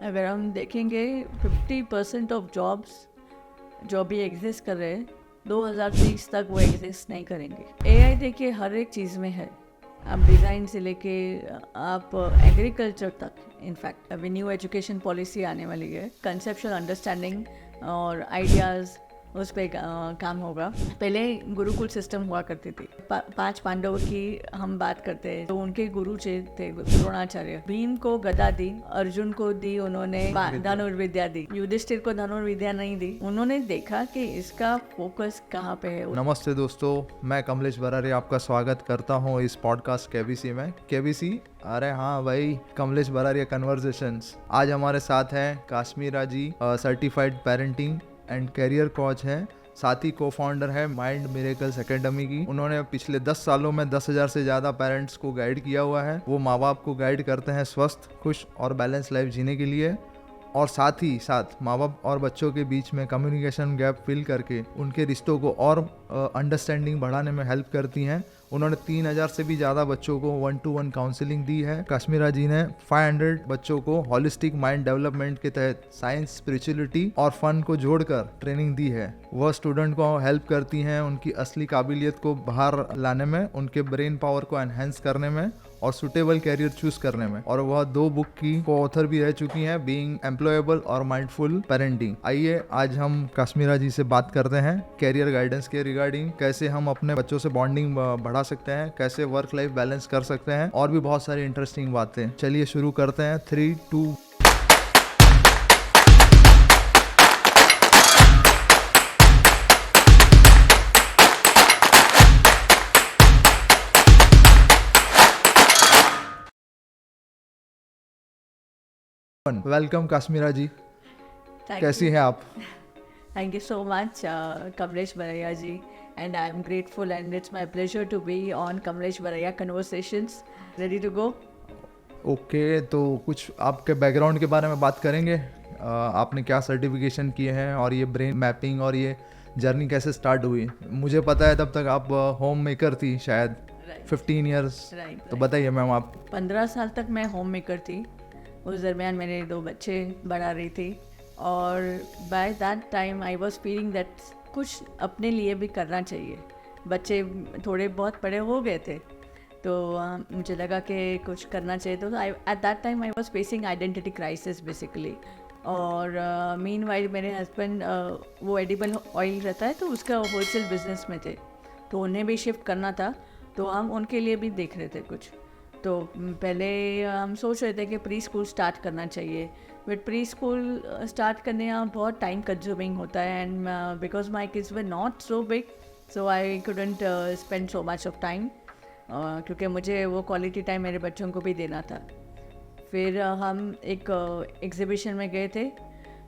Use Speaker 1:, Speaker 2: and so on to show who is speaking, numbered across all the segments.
Speaker 1: अगर हम देखेंगे 50% ऑफ जॉब्स जो अभी एग्जिस्ट कर रहे हैं 2030 तक वो एग्जिस्ट नहीं करेंगे। एआई देखिए हर एक चीज़ में है, आप डिज़ाइन से लेके आप एग्रीकल्चर तक। इनफैक्ट अभी न्यू एजुकेशन पॉलिसी आने वाली है, कंसेप्चुअल अंडरस्टैंडिंग और आइडियाज़ उस पर काम होगा। पहले गुरुकुल सिस्टम हुआ करती थी। 5 पांडवों की हम बात करते हैं तो उनके गुरु थे द्रोणाचार्य। भीम को गदा दी, अर्जुन को दी उन्होंने धनुर्विद्या दी, युधिष्ठिर को धनुर्विद्या नहीं दी। उन्होंने देखा कि इसका फोकस कहाँ पे है।
Speaker 2: नमस्ते दोस्तों, मैं कमलेश बरारी आपका स्वागत करता हूँ इस पॉडकास्ट केबीसी में। केबीसी, अरे हाँ भाई, कमलेश बरारिया कन्वर्सेशंस। आज हमारे साथ हैं Kashmira ji, certified parenting and career coach हैं, साथ ही को फाउंडर है माइंड मिरेकल्स एकेडमी की। उन्होंने पिछले 10 सालों में 10,000 से ज़्यादा पेरेंट्स को गाइड किया हुआ है। वो माँ बाप को गाइड करते हैं स्वस्थ, खुश और बैलेंस लाइफ जीने के लिए, और साथ ही साथ माँ बाप और बच्चों के बीच में कम्युनिकेशन गैप फिल करके उनके रिश्तों को और अंडरस्टैंडिंग बढ़ाने में हेल्प करती हैं। उन्होंने 3,000 से भी ज़्यादा बच्चों को 1-to-1 काउंसलिंग दी है। काश्मीरा जी ने 500 बच्चों को हॉलिस्टिक माइंड डेवलपमेंट के तहत साइंस, स्पिरिचुअलिटी और फन को जोड़कर ट्रेनिंग दी है। वह स्टूडेंट को हेल्प करती हैं उनकी असली काबिलियत को बाहर लाने में, उनके ब्रेन पावर को एनहेंस करने में और सुटेबल कैरियर चूज करने में। और वह 2 बुक की को ऑथर भी रह चुकी हैं, बीइंग एम्प्लॉयबल और माइंडफुल पेरेंटिंग। आइए आज हम काश्मीरा जी से बात करते हैं कैरियर गाइडेंस के रिगार्डिंग, कैसे हम अपने बच्चों से बॉन्डिंग बढ़ा सकते हैं, कैसे वर्क लाइफ बैलेंस कर सकते हैं, और भी बहुत सारी इंटरेस्टिंग बातें। चलिए शुरू करते हैं। 3, 2 वेलकम काश्मीरा जी, कैसी हैं आप?
Speaker 1: Thank you so much, Kamlesh Baraya ji, and I am grateful and it's my pleasure to be on Kamlesh Baraya Conversations. Ready to go?
Speaker 2: Okay, तो कुछ आपके बैकग्राउंड के बारे में बात करेंगे। आपने क्या सर्टिफिकेशन किए हैं और ये ब्रेन मैपिंग और ये जर्नी कैसे स्टार्ट हुई? मुझे पता है तब तक आप होम मेकर थी शायद, 15 ईयर्स। तो बताइए मैम आप।
Speaker 1: 15 साल तक मैं होम मेकर थी। उस दरमियान मेरे 2 बच्चे बढ़ा रही थी और by that time I was feeling that कुछ अपने लिए भी करना चाहिए। बच्चे थोड़े बहुत बड़े हो गए थे तो मुझे लगा कि कुछ करना चाहिए। तो eight that time I was facing identity crisis basically. और मीन वाइल मेरे हस्बैंड वो एडिबल ऑयल रहता है तो उसका होलसेल बिजनेस में थे, तो उन्हें भी शिफ्ट करना था, तो हम उनके लिए भी देख रहे थे कुछ। तो पहले हम सोच रहे थे कि प्री स्कूल स्टार्ट करना चाहिए, बट प्री स्कूल स्टार्ट करने में बहुत टाइम कंज्यूमिंग होता है and because my kids were not so big so I couldn't spend so much of time, क्योंकि मुझे वो क्वालिटी टाइम मेरे बच्चों को भी देना था। फिर हम एक एग्जीबिशन में गए थे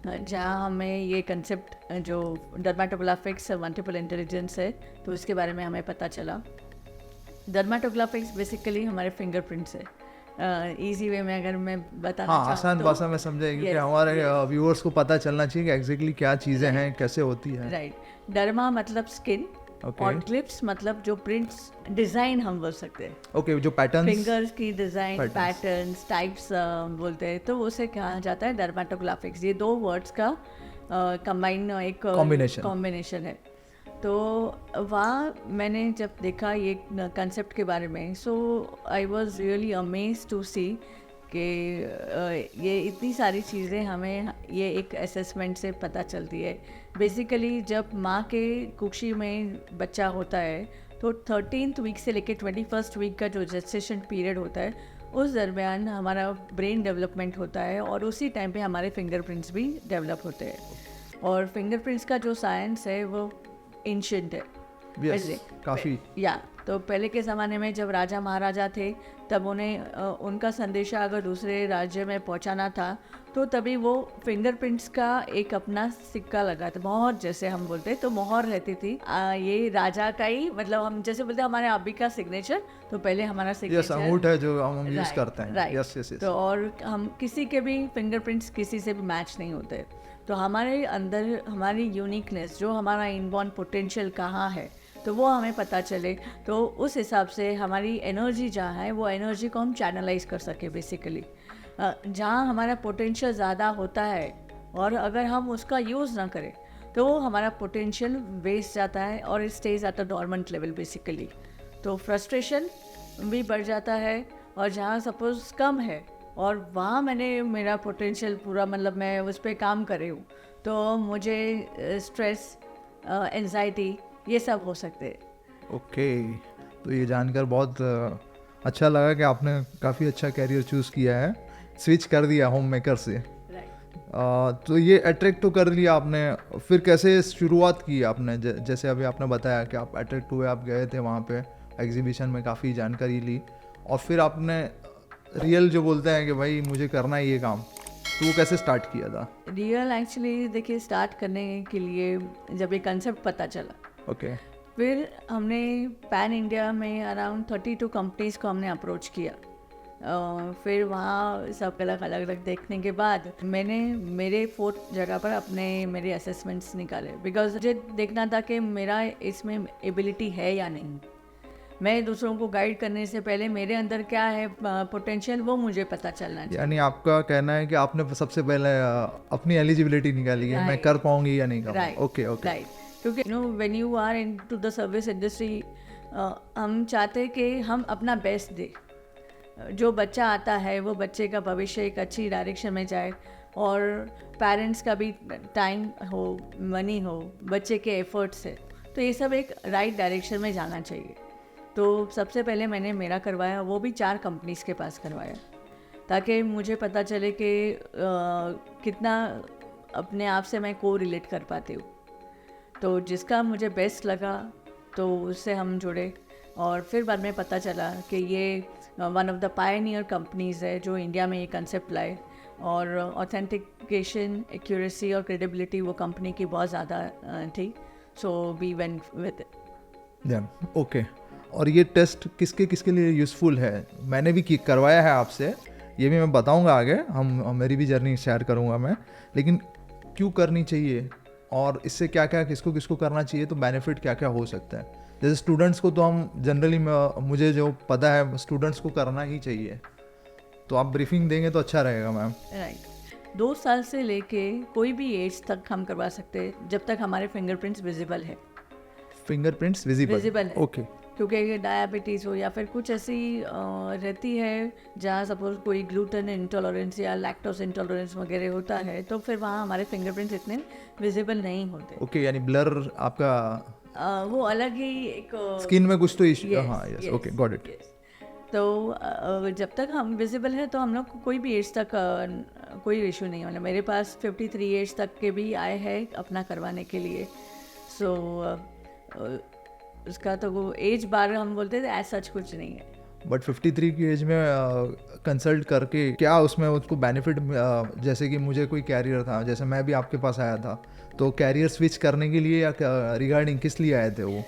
Speaker 1: जहाँ हमें ये कंसेप्ट जो डर्माटोग्राफिक्स मल्टीपल इंटेलिजेंस है तो उसके बारे में हमें पता चला। डर्माटोग्राफिक्स बेसिकली हमारे फिंगरप्रिंट्स है। इजी वे में अगर मैं बताना चाहूँ,
Speaker 2: आसान भाषा में समझाएंगे क्योंकि हमारे व्यूअर्स को पता चलना चाहिए कि एग्जैक्टली क्या चीज़ें हैं, कैसे होती है।
Speaker 1: राइट। डर्मा मतलब स्किन, और क्लिप्स मतलब जो प्रिंट्स डिज़ाइन हम बोल सकते हैं।
Speaker 2: ओके, जो पैटर्न्स,
Speaker 1: फिंगर्स की डिज़ाइन, पैटर्न्स, टाइप्स बोलते हैं, तो उसे कहा जाता है डर्माटोग्राफिक्स। ये 2 वर्ड्स का कंबाइन एक कॉम्बिनेशन है। तो वहाँ मैंने जब देखा ये कंसेप्ट के बारे में, so I was really amazed to see कि ये इतनी सारी चीज़ें हमें ये एक असेसमेंट से पता चलती है। बेसिकली जब माँ के कुक्षी में बच्चा होता है तो 13th वीक से लेकर 21st वीक का जो जेस्टेशन पीरियड होता है उस दरमियान हमारा ब्रेन डेवलपमेंट होता है और उसी टाइम पे हमारे फिंगरप्रिंट्स भी डेवलप होते हैं। और फिंगरप्रिंट्स का जो साइंस है वो एंशिएंट है।
Speaker 2: काफ़ी
Speaker 1: तो पहले के ज़माने में जब राजा महाराजा थे तब उन्हें उनका संदेशा अगर दूसरे राज्य में पहुंचाना था तो तभी वो फिंगरप्रिंट्स का एक अपना सिक्का लगा था, मोहर जैसे हम बोलते हैं, तो मोहर रहती थी। ये राजा का ही, मतलब हम जैसे बोलते हैं हमारे अभी का सिग्नेचर, तो पहले हमारा सिग्नेचर
Speaker 2: अंगूठा है जो हम यूज़ करते हैं।
Speaker 1: यस। तो और हम किसी के भी फिंगरप्रिंट्स किसी से भी मैच नहीं होते। तो हमारे अंदर हमारी यूनिकनेस, जो हमारा इनबॉर्न पोटेंशियल कहाँ है, तो वो हमें पता चले, तो उस हिसाब से हमारी एनर्जी जहाँ है वो एनर्जी को हम चैनलाइज कर सके बेसिकली। जहाँ हमारा पोटेंशियल ज़्यादा होता है और अगर हम उसका यूज़ ना करें तो वो हमारा पोटेंशियल वेस्ट जाता है और it stage at a dormant level basically. तो फ्रस्ट्रेशन भी बढ़ जाता है और जहाँ सपोज कम है और वहाँ मैंने मेरा पोटेंशियल पूरा मतलब मैं उस पर काम कर रही हूँ तो मुझे स्ट्रेस एंजाइटी ये सब हो सकते हैं।
Speaker 2: ओके, तो ये जानकर बहुत अच्छा लगा कि आपने काफ़ी अच्छा कैरियर चूज़ किया है, स्विच कर दिया होम मेकर से। तो ये अट्रैक्ट तो कर लिया आपने, फिर कैसे शुरुआत की आपने? जैसे अभी आपने बताया कि आप अट्रैक्ट हुए, आप गए थे वहाँ पे एग्जीबिशन में, काफ़ी जानकारी ली और फिर आपने रियल जो बोलते हैं कि भाई मुझे करना है ये काम, तो वो कैसे स्टार्ट किया था?
Speaker 1: रियल एक्चुअली देखिए स्टार्ट करने के लिए जब ये कंसेप्ट पता चला
Speaker 2: ओके।
Speaker 1: फिर हमने पैन इंडिया में अराउंड 32 कंपनीज़ को हमने अप्रोच किया। फिर वहाँ सब अलग अलग देखने के बाद मैंने मेरे 4th जगह पर मेरे असेसमेंट्स निकाले बिकॉज मुझे देखना था कि मेरा इसमें एबिलिटी है या नहीं। मैं दूसरों को गाइड करने से पहले मेरे अंदर क्या है पोटेंशियल वो मुझे पता चलना चाहिए।
Speaker 2: यानी आपका कहना है कि आपने सबसे पहले अपनी एलिजिबिलिटी निकाली है, मैं कर पाऊंगी या नहीं कर पाऊंगी। Okay okay,
Speaker 1: right. क्योंकि when you are into the service industry हम चाहते हैं कि हम अपना बेस्ट दें। जो बच्चा आता है वो बच्चे का भविष्य एक अच्छी डायरेक्शन में जाए और पेरेंट्स का भी टाइम हो, मनी हो, बच्चे के एफर्ट्स से, तो ये सब एक राइट डायरेक्शन में जाना चाहिए। तो सबसे पहले मैंने मेरा करवाया, वो भी 4 कंपनीज़ के पास करवाया ताकि मुझे पता चले कि कितना अपने आप से मैं को रिलेट कर पाती हूँ। तो जिसका मुझे बेस्ट लगा तो उससे हम जुड़े और फिर बाद में पता चला कि ये one of the pioneer companies है जो इंडिया में ये कंसेप्ट लाए और ऑथेंटिकेशन, एक्यूरेसी और क्रेडिबिलिटी वो कंपनी की बहुत ज़्यादा थी। So we went with it.
Speaker 2: Okay. और ये टेस्ट किसके किसके लिए यूज़फुल है? मैंने भी करवाया है आपसे, ये भी मैं बताऊंगा आगे, हम मेरी भी जर्नी शेयर करूंगा मैं, लेकिन क्यों करनी चाहिए और इससे क्या क्या किसको किसको करना चाहिए, तो बेनिफिट क्या क्या हो सकता है? जैसे स्टूडेंट्स को तो हम जनरली मुझे जो पता है स्टूडेंट्स को करना ही चाहिए, तो आप ब्रीफिंग देंगे तो अच्छा रहेगा मैम।
Speaker 1: राइट। 2 साल से लेके कोई भी एज तक हम करवा सकते हैं जब तक हमारे फिंगरप्रिंट्स विजिबल है।
Speaker 2: फिंगरप्रिंट्स विजिबल
Speaker 1: है।
Speaker 2: ओके।
Speaker 1: क्योंकि डायबिटीज़ हो या फिर कुछ ऐसी रहती है जहाँ सपोज कोई ग्लूटेन इंटॉलरेंस या लैक्टोज इंटॉलरेंस वगैरह होता है तो फिर वहाँ हमारे फिंगरप्रिंट्स इतने विजिबल नहीं होते।
Speaker 2: ओके, यानी ब्लर आपका
Speaker 1: वो अलग ही एक
Speaker 2: स्किन में कुछ तो इश्यू। हाँ, यस, ओके, गॉट इट।
Speaker 1: तो जब तक हम विजिबल है तो हम लोग को कोई भी एज तक कोई इशू नहीं होना। मेरे पास 53 एज तक के भी आए हैं अपना करवाने के लिए। सो उसका तो वो एज बार हम बोलते थे ऐसा सच कुछ नहीं है।
Speaker 2: बट 53 की एज में कंसल्ट करके क्या उसमें उसको बेनिफिट, जैसे कि मुझे कोई कैरियर था, जैसे मैं भी आपके पास आया था, तो कैरियर स्विच करने के लिए या रिगार्डिंग किस लिए आए थे वो?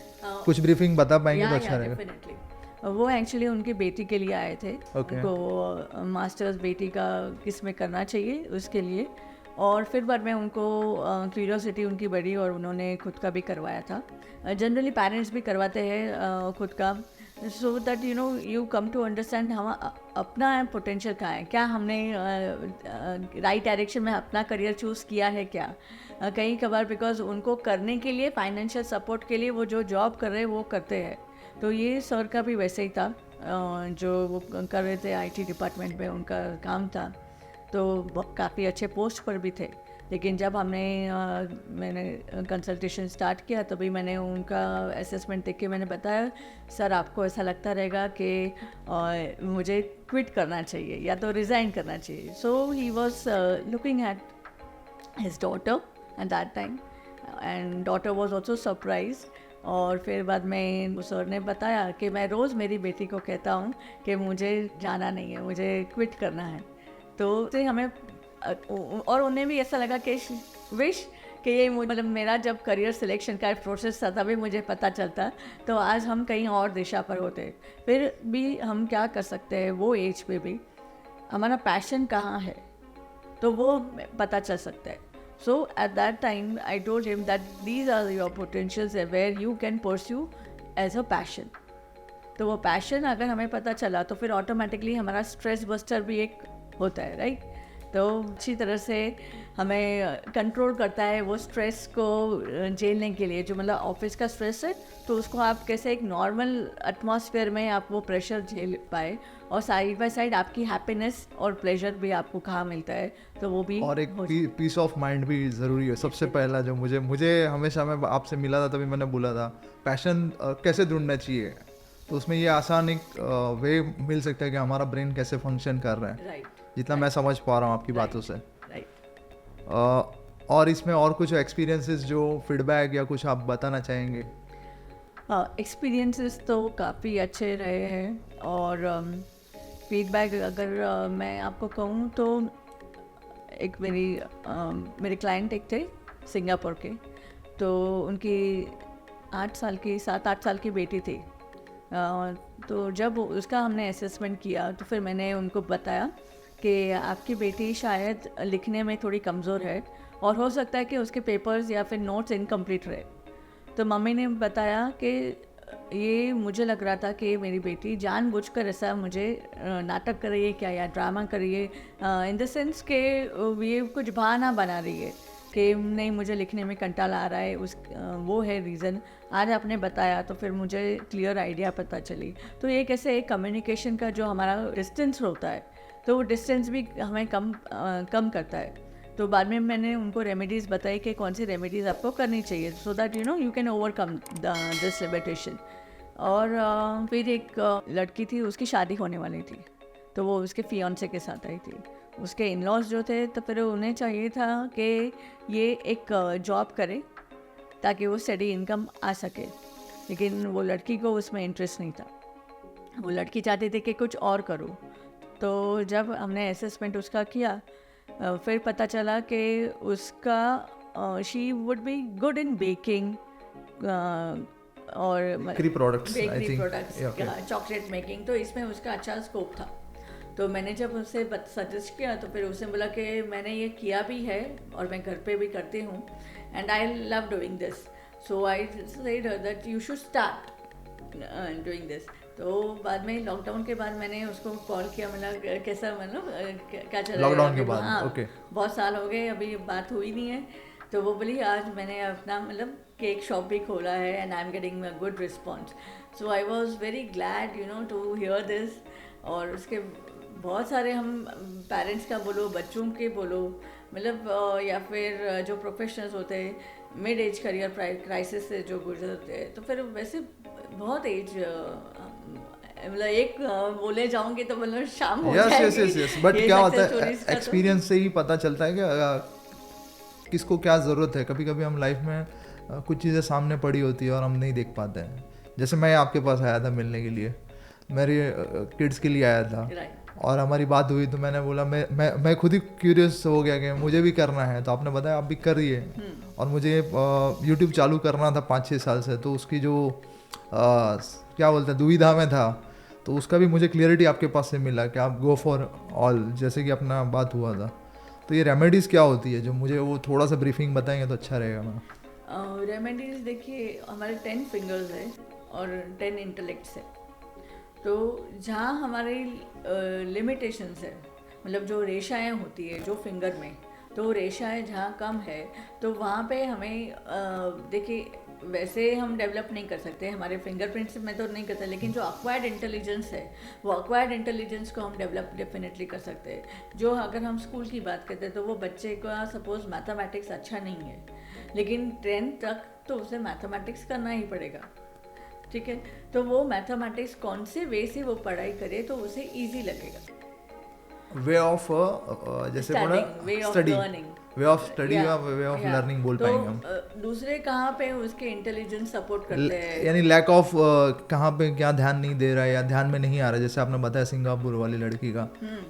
Speaker 2: कुछ ब्रीफिंग बता पाएंगे तो अच्छा रहेगा।
Speaker 1: वो एक्चुअली उनकी बेटी के लिए आए थे।
Speaker 2: Okay.
Speaker 1: उनको मास्टर्स बेटी का किस में करना चाहिए उसके लिए, और फिर बाद में उनको क्यूरियोसिटी उनकी बढ़ी और उन्होंने खुद का भी करवाया था। जनरली पेरेंट्स भी करवाते हैं खुद का, so that you come to understand हम अपना पोटेंशियल कहाँ है, क्या हमने राइट डायरेक्शन में अपना करियर चूज़ किया है क्या। कई कबार बिकॉज उनको करने के लिए फाइनेंशियल सपोर्ट के लिए वो जो जॉब कर रहे हैं वो करते हैं। तो ये सर का भी वैसे ही था, जो वो कर रहे थे IT डिपार्टमेंट में उनका काम था, तो काफ़ी अच्छे पोस्ट पर भी थे। लेकिन जब मैंने कंसल्टेशन स्टार्ट किया तभी मैंने उनका असेसमेंट देख के मैंने बताया, सर आपको ऐसा लगता रहेगा कि मुझे क्विट करना चाहिए या तो रिज़ाइन करना चाहिए। So he was looking at his daughter at that time and daughter was also surprise. और फिर बाद में सर ने बताया कि मैं रोज़ मेरी बेटी को कहता हूँ कि मुझे जाना नहीं है, मुझे क्विट करना है। तो से हमें और उन्हें भी ऐसा लगा कि विश कि ये मतलब मेरा जब करियर सिलेक्शन का प्रोसेस था तभी मुझे पता चलता, तो आज हम कहीं और दिशा पर होते। फिर भी हम क्या कर सकते हैं, वो एज पे भी हमारा पैशन कहाँ है तो वो पता चल सकता है। So at that time I told him that these are your potentials where you can pursue as a passion. तो वो पैशन अगर हमें पता चला तो फिर ऑटोमेटिकली हमारा स्ट्रेस बस्टर भी एक होता है, राइट? तो अच्छी तरह से हमें कंट्रोल करता है वो स्ट्रेस को झेलने के लिए, जो मतलब ऑफिस का स्ट्रेस है, तो उसको आप कैसे एक नॉर्मल एटमॉस्फेयर में आप वो प्रेशर झेल पाए, और साइड बाय साइड आपकी हैप्पीनेस और प्लेजर भी आपको कहाँ मिलता है, तो वो भी
Speaker 2: और एक पीस ऑफ माइंड भी ज़रूरी है। सबसे पहला जो मुझे हमेशा, मैं आपसे मिला था तभी मैंने बोला था पैशन कैसे ढूंढना चाहिए, तो उसमें ये आसान एक वे मिल सकता है कि हमारा ब्रेन कैसे फंक्शन कर रहा है,
Speaker 1: राइट,
Speaker 2: जितना मैं समझ पा रहा हूँ आपकी बातों से।
Speaker 1: राइट।
Speaker 2: और इसमें और कुछ एक्सपीरियंसेस जो फीडबैक या कुछ आप बताना चाहेंगे?
Speaker 1: एक्सपीरियंसेस तो काफ़ी अच्छे रहे हैं, और फीडबैक अगर मैं आपको कहूँ तो एक मेरे क्लाइंट एक थे सिंगापुर के, तो उनकी 7-8 साल की बेटी थी। तो जब उसका हमने असेसमेंट किया तो फिर मैंने उनको बताया कि आपकी बेटी शायद लिखने में थोड़ी कमज़ोर है, और हो सकता है कि उसके पेपर्स या फिर नोट्स इनकम्प्लीट रहे। तो मम्मी ने बताया कि ये मुझे लग रहा था कि मेरी बेटी जानबूझकर ऐसा मुझे नाटक कर रही है क्या, या ड्रामा कर रही है, इन द सेंस कि ये कुछ बहाना बना रही है कि नहीं मुझे लिखने में कंटाला आ रहा है, वो है रीज़न। आज आपने बताया तो फिर मुझे क्लियर आइडिया पता चली। तो ये कैसे एक कम्युनिकेशन का जो हमारा डिस्टेंस होता है, तो वो डिस्टेंस भी हमें कम करता है। तो बाद में मैंने उनको रेमेडीज़ बताई कि कौन सी रेमेडीज़ आपको करनी चाहिए, सो that you can overcome this limitation. और फिर एक लड़की थी, उसकी शादी होने वाली थी, तो वो उसके फियांसे के साथ आई थी। उसके इन लॉज जो थे, तो फिर उन्हें चाहिए था कि ये एक जॉब करे ताकि वो स्टडी इनकम आ सके, लेकिन वो लड़की को उसमें इंटरेस्ट नहीं था। वो लड़की चाहती थी कि कुछ और करूँ। तो जब हमने असेसमेंट उसका किया, फिर पता चला कि उसका she would be good in baking और
Speaker 2: bakery products, I
Speaker 1: bakery
Speaker 2: think,
Speaker 1: products, chocolate making, तो इसमें उसका अच्छा स्कोप था। तो मैंने जब उससे सजेस्ट किया तो फिर उसने बोला कि मैंने ये किया भी है और मैं घर पे भी करती हूँ, and I love doing this, so I said that you should start doing this. तो बाद में लॉकडाउन के बाद मैंने उसको कॉल किया, मतलब कैसा, मतलब क्या चल रहा है
Speaker 2: लॉकडाउन के
Speaker 1: अभी?
Speaker 2: बाद,
Speaker 1: हाँ,
Speaker 2: ओके।
Speaker 1: बहुत साल हो गए, अभी बात हुई नहीं है। तो वो बोली आज मैंने अपना मतलब केक शॉप भी खोला है, and I am getting a good response, so I was very glad to hear this. और उसके बहुत सारे हम पेरेंट्स का बोलो, बच्चों के बोलो, मतलब या फिर जो प्रोफेशनल्स होते हैं, मिड एज करियर क्राइसिस से जो गुजरते हैं, तो फिर वैसे बहुत एज, मतलब एक बोले जाऊंगी तो मतलब शाम हो जाएगी।
Speaker 2: यस, बट क्या होता है,
Speaker 1: stories का तो-
Speaker 2: एक्सपीरियंस से ही पता चलता है कि किसको क्या ज़रूरत है। कभी कभी हम लाइफ में कुछ चीज़ें सामने पड़ी होती है और हम नहीं देख पाते हैं। जैसे मैं आपके पास आया था मिलने के लिए, मेरे किड्स के लिए आया था, और हमारी बात हुई तो मैंने बोला मैं खुद ही क्यूरियस हो गया कि मुझे भी करना है। तो आपने बताया आप भी कर रही है, और मुझे यूट्यूब चालू करना था 5-6 साल से, तो उसकी जो क्या बोलते हैं दुविधा में था, तो उसका भी मुझे क्लियरिटी आपके पास से मिला कि आप गो फॉर ऑल, जैसे कि अपना बात हुआ था। तो ये रेमेडीज़ क्या होती है, जो मुझे वो थोड़ा सा ब्रीफिंग बताएंगे तो अच्छा रहेगा। मैम
Speaker 1: रेमेडीज़ देखिए, हमारे 10 फिंगर्स है और 10 इंटेलेक्ट्स है। तो जहाँ हमारे लिमिटेशंस है, मतलब जो रेशाएँ होती है जो फिंगर में, तो रेशाएँ जहाँ कम है तो वहाँ पे हमें देखिए वैसे हम डेवलप नहीं कर सकते, हमारे फिंगरप्रिंट्स में तो नहीं करते, लेकिन जो अक्वायर्ड इंटेलिजेंस है, वो अक्वायर्ड इंटेलिजेंस को हम डेवलप डेफिनेटली कर सकते हैं। जो अगर हम स्कूल की बात करते हैं तो वो बच्चे का सपोज मैथमेटिक्स अच्छा नहीं है, लेकिन 10th तक तो उसे मैथमेटिक्स करना ही पड़ेगा, ठीक है? तो वो मैथमेटिक्स कौन से वे से वो पढ़ाई करे तो उसे ईजी लगेगा।
Speaker 2: वे ऑफ जैसे बोला स्टडी, वे ऑफ स्टडी या वे ऑफ लर्निंग बोल पाएंगे हम।
Speaker 1: दूसरे कहाँ पे उसके इंटेलिजेंस सपोर्ट करते हैं,
Speaker 2: यानी लैक ऑफ कहाँ पे क्या ध्यान नहीं दे रहा है या ध्यान में नहीं आ रहा है। जैसे आपने बताया सिंगापुर वाली लड़की का,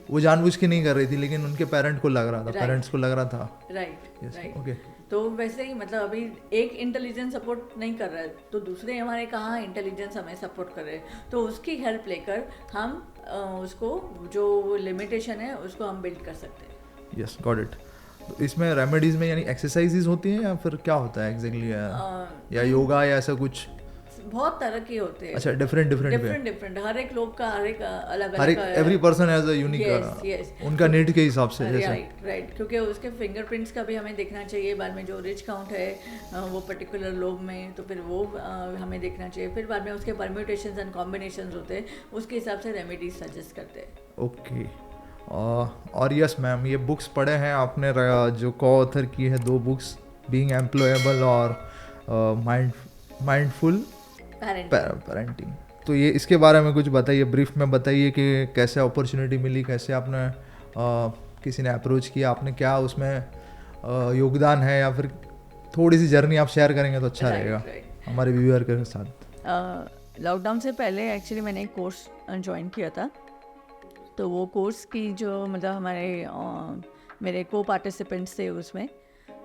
Speaker 2: वो जानबूझ के नहीं कर रही थी, लेकिन उनके पेरेंट्स को लग रहा था।
Speaker 1: Right,
Speaker 2: okay.
Speaker 1: तो वैसे ही मतलब अभी एक इंटेलिजेंस सपोर्ट नहीं कर रहा है तो दूसरे हमारे कहाँ इंटेलिजेंस हमें सपोर्ट कर रहे हैं, तो उसकी हेल्प लेकर हम उसको जो लिमिटेशन है उसको हम बिल्ड कर सकते हैं।
Speaker 2: Yes, got it. तो इसमें रेमेडीज में यानी एक्सरसाइजेज होती हैं या फिर क्या होता है एग्जैक्टली, या योगा या ऐसा कुछ?
Speaker 1: बहुत तरह के होते हैं।
Speaker 2: अच्छा, डिफरेंट
Speaker 1: डिफरेंट हर एक लोग का हर एक अलग
Speaker 2: हर एक
Speaker 1: अलग
Speaker 2: every person has a
Speaker 1: Yes,
Speaker 2: unique
Speaker 1: yes.
Speaker 2: उनका नीड के हिसाब से जैसे
Speaker 1: राइट क्योंकि उसके फिंगरप्रिंट्स का भी हमें देखना चाहिए, बाद में जो रिच काउंट है वो पर्टिकुलर लोग में, तो फिर वो हमें देखना चाहिए, फिर बाद में उसके परम्यूटेशंस एंड कॉम्बिनेशंस होते हैं, उसके हिसाब से रेमेडीज सजेस्ट करते हैं।
Speaker 2: ओके। और यस मैम, ये बुक्स पढ़े हैं आपने जो को ऑथर की है 2 बुक्स, बीइंग एम्प्लॉयबल और माइंडफुल पेरेंटिंग। तो ये इसके बारे में कुछ बताइए, ब्रीफ में बताइए कि कैसे अपॉर्चुनिटी मिली, कैसे आपने किसी ने अप्रोच किया, आपने क्या उसमें योगदान है, या फिर थोड़ी सी जर्नी आप शेयर करेंगे तो अच्छा रहेगा हमारे व्यूअर के साथ।
Speaker 1: लॉकडाउन से पहले एक्चुअली मैंने एक कोर्स ज्वाइन किया था, तो वो कोर्स की जो मतलब मेरे को पार्टिसिपेंट्स थे उसमें,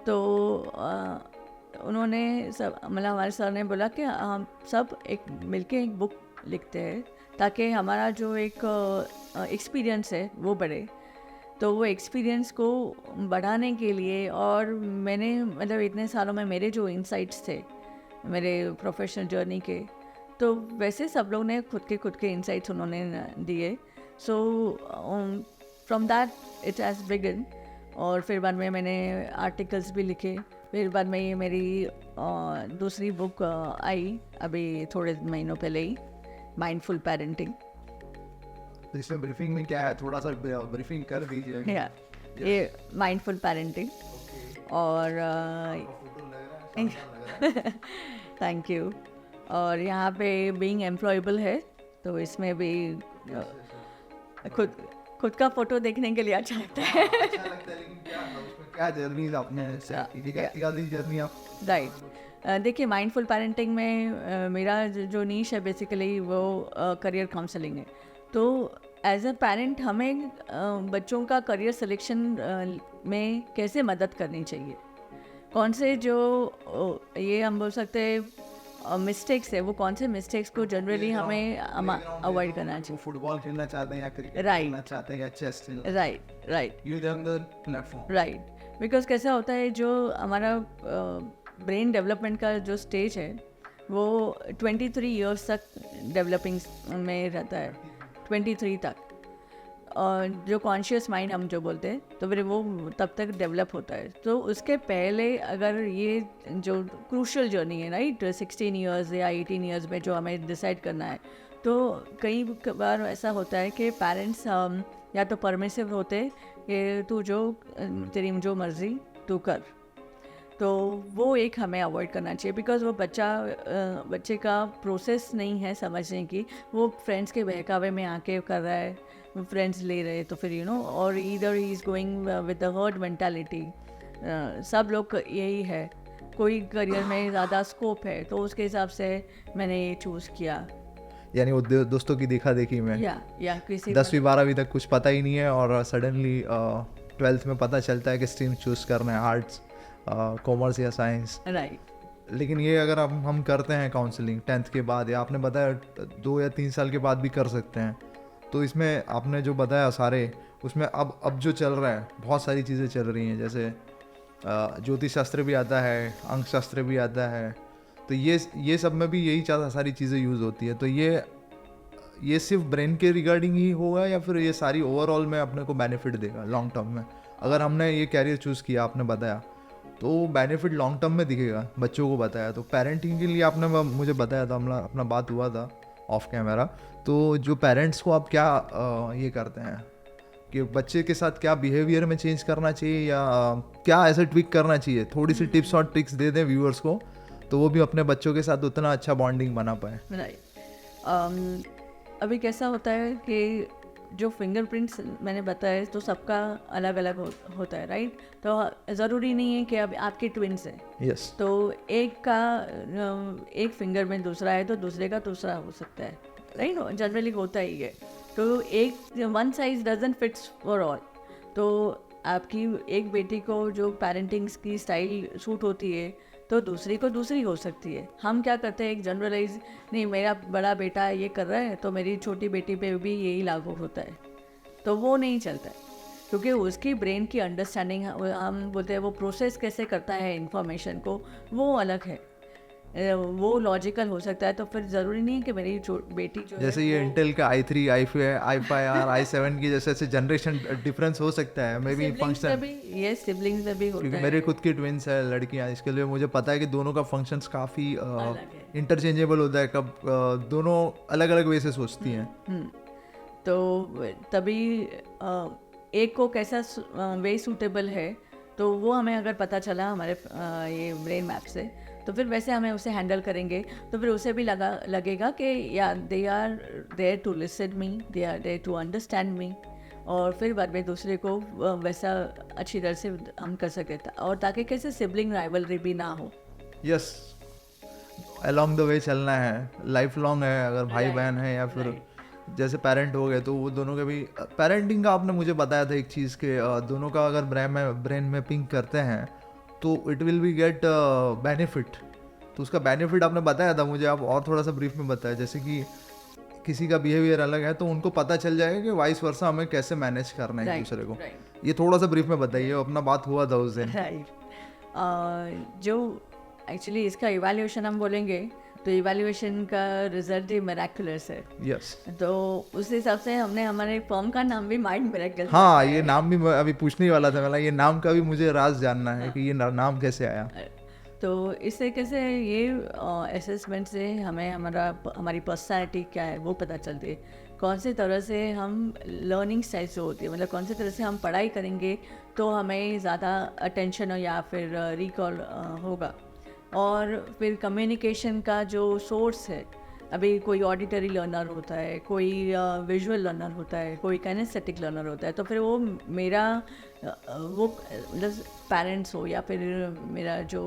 Speaker 1: तो उन्होंने सब मतलब हमारे सर ने बोला कि हम सब एक मिलके एक बुक लिखते हैं ताकि हमारा जो एक एक्सपीरियंस है वो बढ़े। तो वो एक्सपीरियंस को बढ़ाने के लिए, और मैंने मतलब इतने सालों में मेरे जो इंसाइट्स थे मेरे प्रोफेशनल जर्नी के, तो वैसे सब लोग ने खुद के इंसाइट्स उन्होंने दिए। So from that it has begun, और फिर बाद में मैंने आर्टिकल्स भी लिखे, फिर बाद में ये मेरी दूसरी बुक आई अभी थोड़े महीनों पहले ही, माइंडफुल पेरेंटिंग।
Speaker 2: इसमें ब्रीफिंग में क्या है, थोड़ा सा ब्रीफिंग कर दीजिए।
Speaker 1: ये माइंडफुल पेरेंटिंग और थैंक यू। और यहाँ पे बीइंग एम्प्लॉयबल है, तो इसमें भी खुद का फोटो देखने के लिए अच्छा लगता है।
Speaker 2: अच्छा लगता है, लेकिन क्या जर्नी आपने जर्नी आप
Speaker 1: राइट। देखिए, माइंडफुल पेरेंटिंग में मेरा जो नीश है बेसिकली वो करियर काउंसलिंग है। तो एज अ पेरेंट हमें बच्चों का करियर सिलेक्शन में कैसे मदद करनी चाहिए, कौन से जो ये हम बोल सकते हैं मिस्टेक्स है, वो कौन से मिस्टेक्स को जनरली हमें अवॉइड करना चाहिए।
Speaker 2: फुटबॉल खेलना चाहते हैं या क्रिकेट
Speaker 1: Right.
Speaker 2: खेलना चाहते हैं या chess
Speaker 1: right
Speaker 2: you them the platform.
Speaker 1: Right because कैसा होता है, जो हमारा ब्रेन डेवलपमेंट का जो स्टेज है वो 23 इयर्स तक डेवलपिंग में रहता है, 23 तक। और जो कॉन्शियस माइंड हम जो बोलते हैं, तो फिर वो तब तक डेवलप होता है। तो उसके पहले अगर ये जो क्रूशल जर्नी है राइट, 16 इयर्स या 18 इयर्स में जो हमें डिसाइड करना है, तो कई बार ऐसा होता है कि पेरेंट्स या तो परमिसिव होते कि तू जो तेरी जो मर्ज़ी तू कर, तो वो एक हमें अवॉइड करना चाहिए। बिकॉज़ वो बच्चे का प्रोसेस नहीं है समझने की, वो फ्रेंड्स के बहकावे में आके कर रहा है, फ्रेंड्स ले रहे, तो फिर और either he is going with the herd mentality. सब लोग यही है, कोई करियर में ज़्यादा स्कोप है तो उसके हिसाब से मैंने ये चूज़ किया।
Speaker 2: यानी वो दोस्तों की देखा देखी में
Speaker 1: या किसी
Speaker 2: 10वीं 12वीं तक कुछ पता ही नहीं है, और सडनली 12th में पता चलता है कि स्ट्रीम चूज़ करना है, आर्ट्स, कॉमर्स या साइंस।
Speaker 1: राइट।
Speaker 2: लेकिन ये अगर हम करते हैं काउंसलिंग 10th के बाद, या आपने बताया 2 या 3 साल के बाद भी कर सकते हैं, तो इसमें आपने जो बताया सारे, उसमें अब जो चल रहा है बहुत सारी चीज़ें चल रही हैं, जैसे ज्योतिष शास्त्र भी आता है, अंक शास्त्र भी आता है, तो ये सब में भी यही सारी चीज़ें यूज़ होती है। तो ये सिर्फ ब्रेन के रिगार्डिंग ही होगा, या फिर ये सारी ओवरऑल में अपने को बेनिफिट देगा लॉन्ग टर्म में? अगर हमने ये कैरियर चूज़ किया, आपने बताया, तो बेनिफिट लॉन्ग टर्म में दिखेगा, बच्चों को बताया। तो पेरेंटिंग के लिए आपने मुझे बताया था, अपना बात हुआ था ऑफ कैमरा, तो जो पेरेंट्स को आप क्या ये करते हैं कि बच्चे के साथ क्या बिहेवियर में चेंज करना चाहिए, या क्या ऐसा ट्विक करना चाहिए, थोड़ी सी टिप्स और ट्रिक्स दे दें व्यूअर्स को, तो वो भी अपने बच्चों के साथ उतना अच्छा बॉन्डिंग बना पाए।
Speaker 1: राइट। अभी कैसा होता है कि जो फिंगरप्रिंट्स मैंने बताया तो सबका अलग अलग होता है राइट, तो ज़रूरी नहीं है कि अब आपके ट्विन्स हैं,
Speaker 2: यस,
Speaker 1: तो एक फिंगर में दूसरा है तो दूसरे का दूसरा हो सकता है राइट, जनरली होता ही है। तो एक one size doesn't fits for all. तो आपकी एक बेटी को जो पेरेंटिंग की स्टाइल सूट होती है तो दूसरी को दूसरी हो सकती है। हम क्या करते हैं, एक जनरलाइज, नहीं मेरा बड़ा बेटा ये कर रहा है तो मेरी छोटी बेटी पे भी यही लागू होता है, तो वो नहीं चलता है, क्योंकि उसकी ब्रेन की अंडरस्टैंडिंग, हम बोलते हैं वो प्रोसेस कैसे करता है इंफॉर्मेशन को, वो अलग है। वो लॉजिकल हो सकता है, तो फिर ज़रूरी नहीं है कि मेरी बेटी जो
Speaker 2: जैसे
Speaker 1: है
Speaker 2: ये
Speaker 1: वो
Speaker 2: इंटेल का i3 i5 i7 की जैसे ऐसे जनरेशन डिफरेंस हो सकता है मे बी
Speaker 1: सिबलिंग्स में
Speaker 2: फंक्शन,
Speaker 1: भी, ये सिबलिंग्स में भी होता
Speaker 2: क्योंकि
Speaker 1: है।
Speaker 2: मेरे खुद की ट्विंस है लड़कियां, इसके लिए मुझे पता है कि दोनों का फंक्शंस काफ़ी
Speaker 1: अलग है।
Speaker 2: इंटरचेंजेबल होता है, कब दोनों अलग अलग वे से सोचती हैं।
Speaker 1: तो तभी एक को कैसा वे सूटेबल है, तो वो हमें अगर पता चला हमारे ये ब्रेन मैप से, तो फिर वैसे हमें उसे हैंडल करेंगे। तो फिर उसे भी लगेगा कि या they are there to listen me, they are there to understand me, और फिर बाद में दूसरे को वैसा अच्छी तरह से हम कर सकें, और ताकि कैसे सिबलिंग राइवलरी भी ना हो।
Speaker 2: यस, अलॉन्ग द वे चलना है, लाइफ लॉन्ग है। अगर भाई बहन है या फिर जैसे पेरेंट हो गए तो वो दोनों के भी पेरेंटिंग का आपने मुझे बताया था एक चीज़ के दोनों का अगर ब्रेन मैपिंग करते हैं तो it will be get benefit. तो उसका बेनिफिट आपने बताया था मुझे, आप और थोड़ा सा ब्रीफ में बताया। जैसे कि किसी का बिहेवियर अलग है तो उनको पता चल जाएगा कि वाइस वर्सा हमें कैसे मैनेज करना है एक दूसरे को। ये थोड़ा सा ब्रीफ में बताइए, अपना बात हुआ था उस दिन।
Speaker 1: राइट, जो एक्चुअली इसका इवैल्यूएशन हम बोलेंगे तो इवैल्यूएशन का रिजल्ट ही मिरेकुलस है।
Speaker 2: यस,
Speaker 1: तो उस हिसाब से हमने हमारे फॉर्म का नाम भी माइंड मिरेकल।
Speaker 2: हाँ, ये नाम भी मैं अभी पूछने ही वाला था, मतलब ये नाम का भी मुझे राज जानना है कि ये नाम कैसे आया।
Speaker 1: तो इस तरीके से ये असेसमेंट से हमें हमारी पर्सनैलिटी क्या है वो पता चलती है, कौन सी तरह से हम लर्निंग स्टाइल जो होती है, मतलब कौन सी तरह से हम पढ़ाई करेंगे तो हमें ज़्यादा अटेंशन हो या फिर रिकॉल होगा। और फिर कम्युनिकेशन का जो सोर्स है, अभी कोई ऑडिटरी लर्नर होता है, कोई विजुअल लर्नर होता है, कोई काइनेस्थेटिक लर्नर होता है, तो फिर वो मेरा वो मतलब पेरेंट्स हो या फिर मेरा जो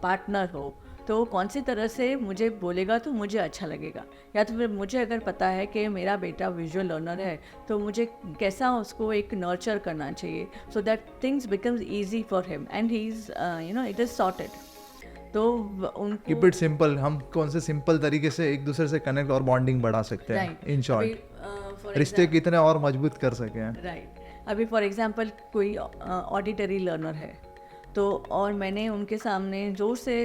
Speaker 1: पार्टनर हो, तो कौन सी तरह से मुझे बोलेगा तो मुझे अच्छा लगेगा। या तो फिर मुझे अगर पता है कि मेरा बेटा विजुअल लर्नर है तो मुझे कैसा उसको एक नर्चर करना चाहिए so that things becomes easy for him and he is it is sorted. तो उनको
Speaker 2: कीप इट सिंपल, हम कौन से सिंपल तरीके से एक दूसरे से कनेक्ट और बॉन्डिंग बढ़ा सकते हैं। इन शॉर्ट रिश्ते कितने और मजबूत कर सके हैं।
Speaker 1: राइट, अभी फॉर एग्जांपल कोई ऑडिटरी लर्नर है तो और मैंने उनके सामने ज़ोर से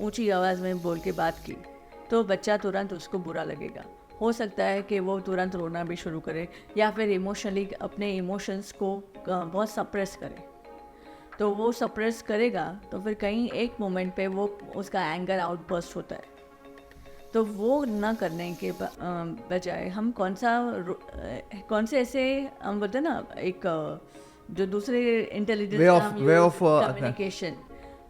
Speaker 1: ऊंची आवाज़ में बोल के बात की तो बच्चा तुरंत उसको बुरा लगेगा। हो सकता है कि वो तुरंत रोना भी शुरू करे या फिर इमोशनली अपने इमोशंस को बहुत सप्रेस करे। तो वो सप्रेस करेगा तो फिर कहीं एक मोमेंट पे वो उसका एंगर आउटबर्स्ट होता है। तो वो ना करने के बजाय हम कौन से ऐसे हम बोलते हैं ना, एक जो दूसरे इंटेलिजेंस
Speaker 2: वे ऑफ
Speaker 1: कम्युनिकेशन,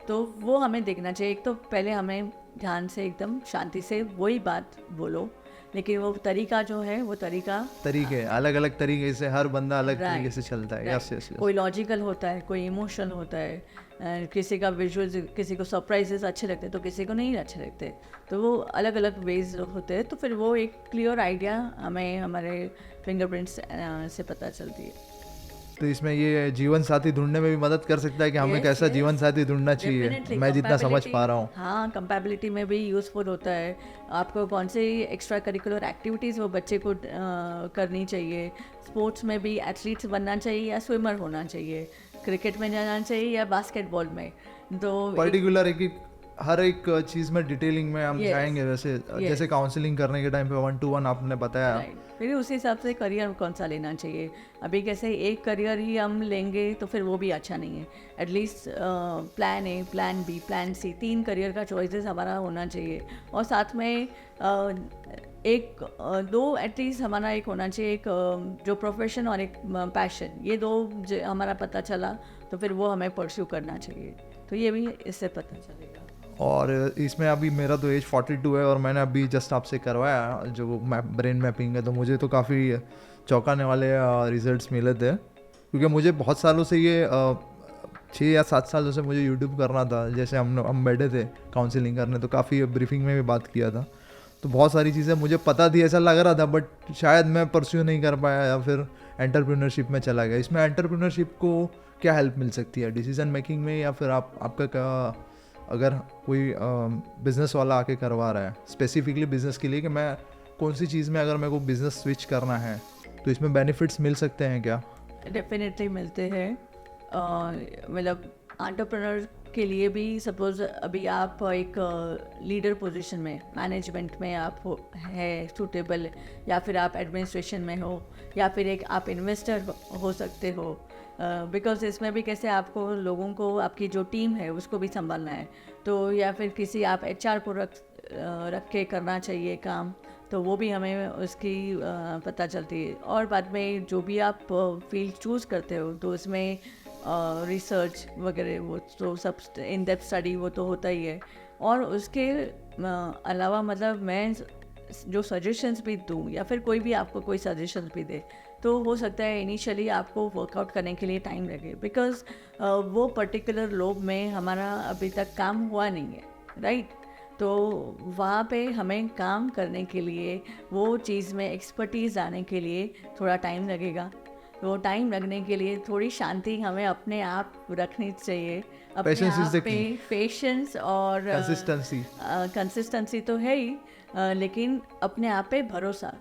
Speaker 1: तो वो हमें देखना चाहिए। एक तो पहले हमें ध्यान से एकदम शांति से वही बात बोलो, लेकिन वो तरीका जो है वो
Speaker 2: तरीके अलग अलग तरीके से, हर बंदा अलग तरीके से चलता है। यस यस,
Speaker 1: कोई लॉजिकल होता है, कोई इमोशनल होता है, किसी का विजुअल, किसी को सरप्राइजेस अच्छे लगते हैं तो किसी को नहीं अच्छे लगते, तो वो अलग अलग वेज होते हैं। तो फिर वो एक क्लियर आइडिया हमें हमारे फिंगरप्रिंट्स से पता चलती है।
Speaker 2: तो इसमें ये जीवन साथी ढूंढने में भी मदद कर सकता है कि हमें कैसा जीवन साथी ढूंढना चाहिए, मैं जितना समझ पा रहा हूँ।
Speaker 1: हाँ, कंपैबिलिटी में भी यूज़फुल होता है। आपको कौन से एक्स्ट्रा करिकुलर एक्टिविटीज़ वो बच्चे को करनी चाहिए, स्पोर्ट्स में भी एथलीट्स बनना चाहिए या स्विमर होना चाहिए, क्रिकेट में जाना चाहिए या बास्केटबॉल में। तो
Speaker 2: पर्टिकुलर एक हर एक चीज़ में डिटेलिंग में हम जाएंगे। वैसे जैसे काउंसलिंग करने के टाइम पे 1-to-1 आपने बताया,
Speaker 1: फिर उसी हिसाब से करियर कौन सा लेना चाहिए। अभी कैसे एक करियर ही हम लेंगे तो फिर वो भी अच्छा नहीं है। At least plan A, plan B, plan C, 3 career का चॉइसेस हमारा होना चाहिए। और साथ में दो एटलीस्ट हमारा एक होना चाहिए, एक जो प्रोफेशन और एक पैशन, ये दो हमारा पता चला तो फिर वो हमें परस्यू करना चाहिए। तो ये भी इससे पता चलेगा।
Speaker 2: और इसमें अभी मेरा तो एज 42 है और मैंने अभी जस्ट आपसे करवाया जो ब्रेन मैपिंग है, तो मुझे तो काफ़ी चौंकाने वाले रिजल्ट्स मिले थे। क्योंकि मुझे बहुत सालों से ये 6 या 7 सालों से मुझे यूट्यूब करना था। जैसे हम बैठे थे काउंसलिंग करने तो काफ़ी ब्रीफिंग में भी बात किया था, तो बहुत सारी चीज़ें मुझे पता थी, ऐसा लग रहा था, बट शायद मैं परस्यू नहीं कर पाया या फिर एंटरप्रेन्योरशिप में चला गया। इसमें एंटरप्रेन्योरशिप को क्या हेल्प मिल सकती है डिसीजन मेकिंग में, या फिर आपका क्या, अगर कोई बिज़नेस वाला आके करवा रहा है स्पेसिफिकली बिज़नेस के लिए कि मैं कौन सी चीज़ में अगर मेरे को बिज़नेस स्विच करना है तो इसमें बेनिफिट्स मिल सकते हैं क्या?
Speaker 1: डेफिनेटली मिलते हैं। मतलब एंटरप्रेन्योर के लिए भी सपोज अभी आप एक लीडर पोजीशन में, मैनेजमेंट में आप है सूटेबल, या फिर आप एडमिनिस्ट्रेशन में हो, या फिर एक आप इन्वेस्टर हो सकते हो, बिकॉज इसमें भी कैसे आपको लोगों को, आपकी जो टीम है उसको भी संभालना है, तो या फिर किसी आप HR को रख के करना चाहिए काम, तो वो भी हमें उसकी पता चलती है। और बाद में जो भी आप फील्ड चूज़ करते हो तो उसमें रिसर्च वगैरह वो तो सब इन डेप्थ स्टडी वो तो होता ही है। और उसके अलावा मतलब मैं जो सजेशंस भी दूँ या फिर कोई भी आपको कोई सजेशंस भी दे, तो हो सकता है इनिशियली आपको वर्कआउट करने के लिए टाइम लगे, बिकॉज वो पर्टिकुलर लोब में हमारा अभी तक काम हुआ नहीं है, राइट। तो वहाँ पे हमें काम करने के लिए, वो चीज़ में एक्सपर्टीज़ आने के लिए थोड़ा टाइम लगेगा। वो टाइम लगने के लिए थोड़ी शांति हमें अपने आप रखनी चाहिए, अपने
Speaker 2: Patience is
Speaker 1: आप
Speaker 2: the
Speaker 1: पे
Speaker 2: key.
Speaker 1: पेशेंस और
Speaker 2: कंसिस्टेंसी।
Speaker 1: कंसिस्टेंसी तो है ही, लेकिन अपने आप पे भरोसा।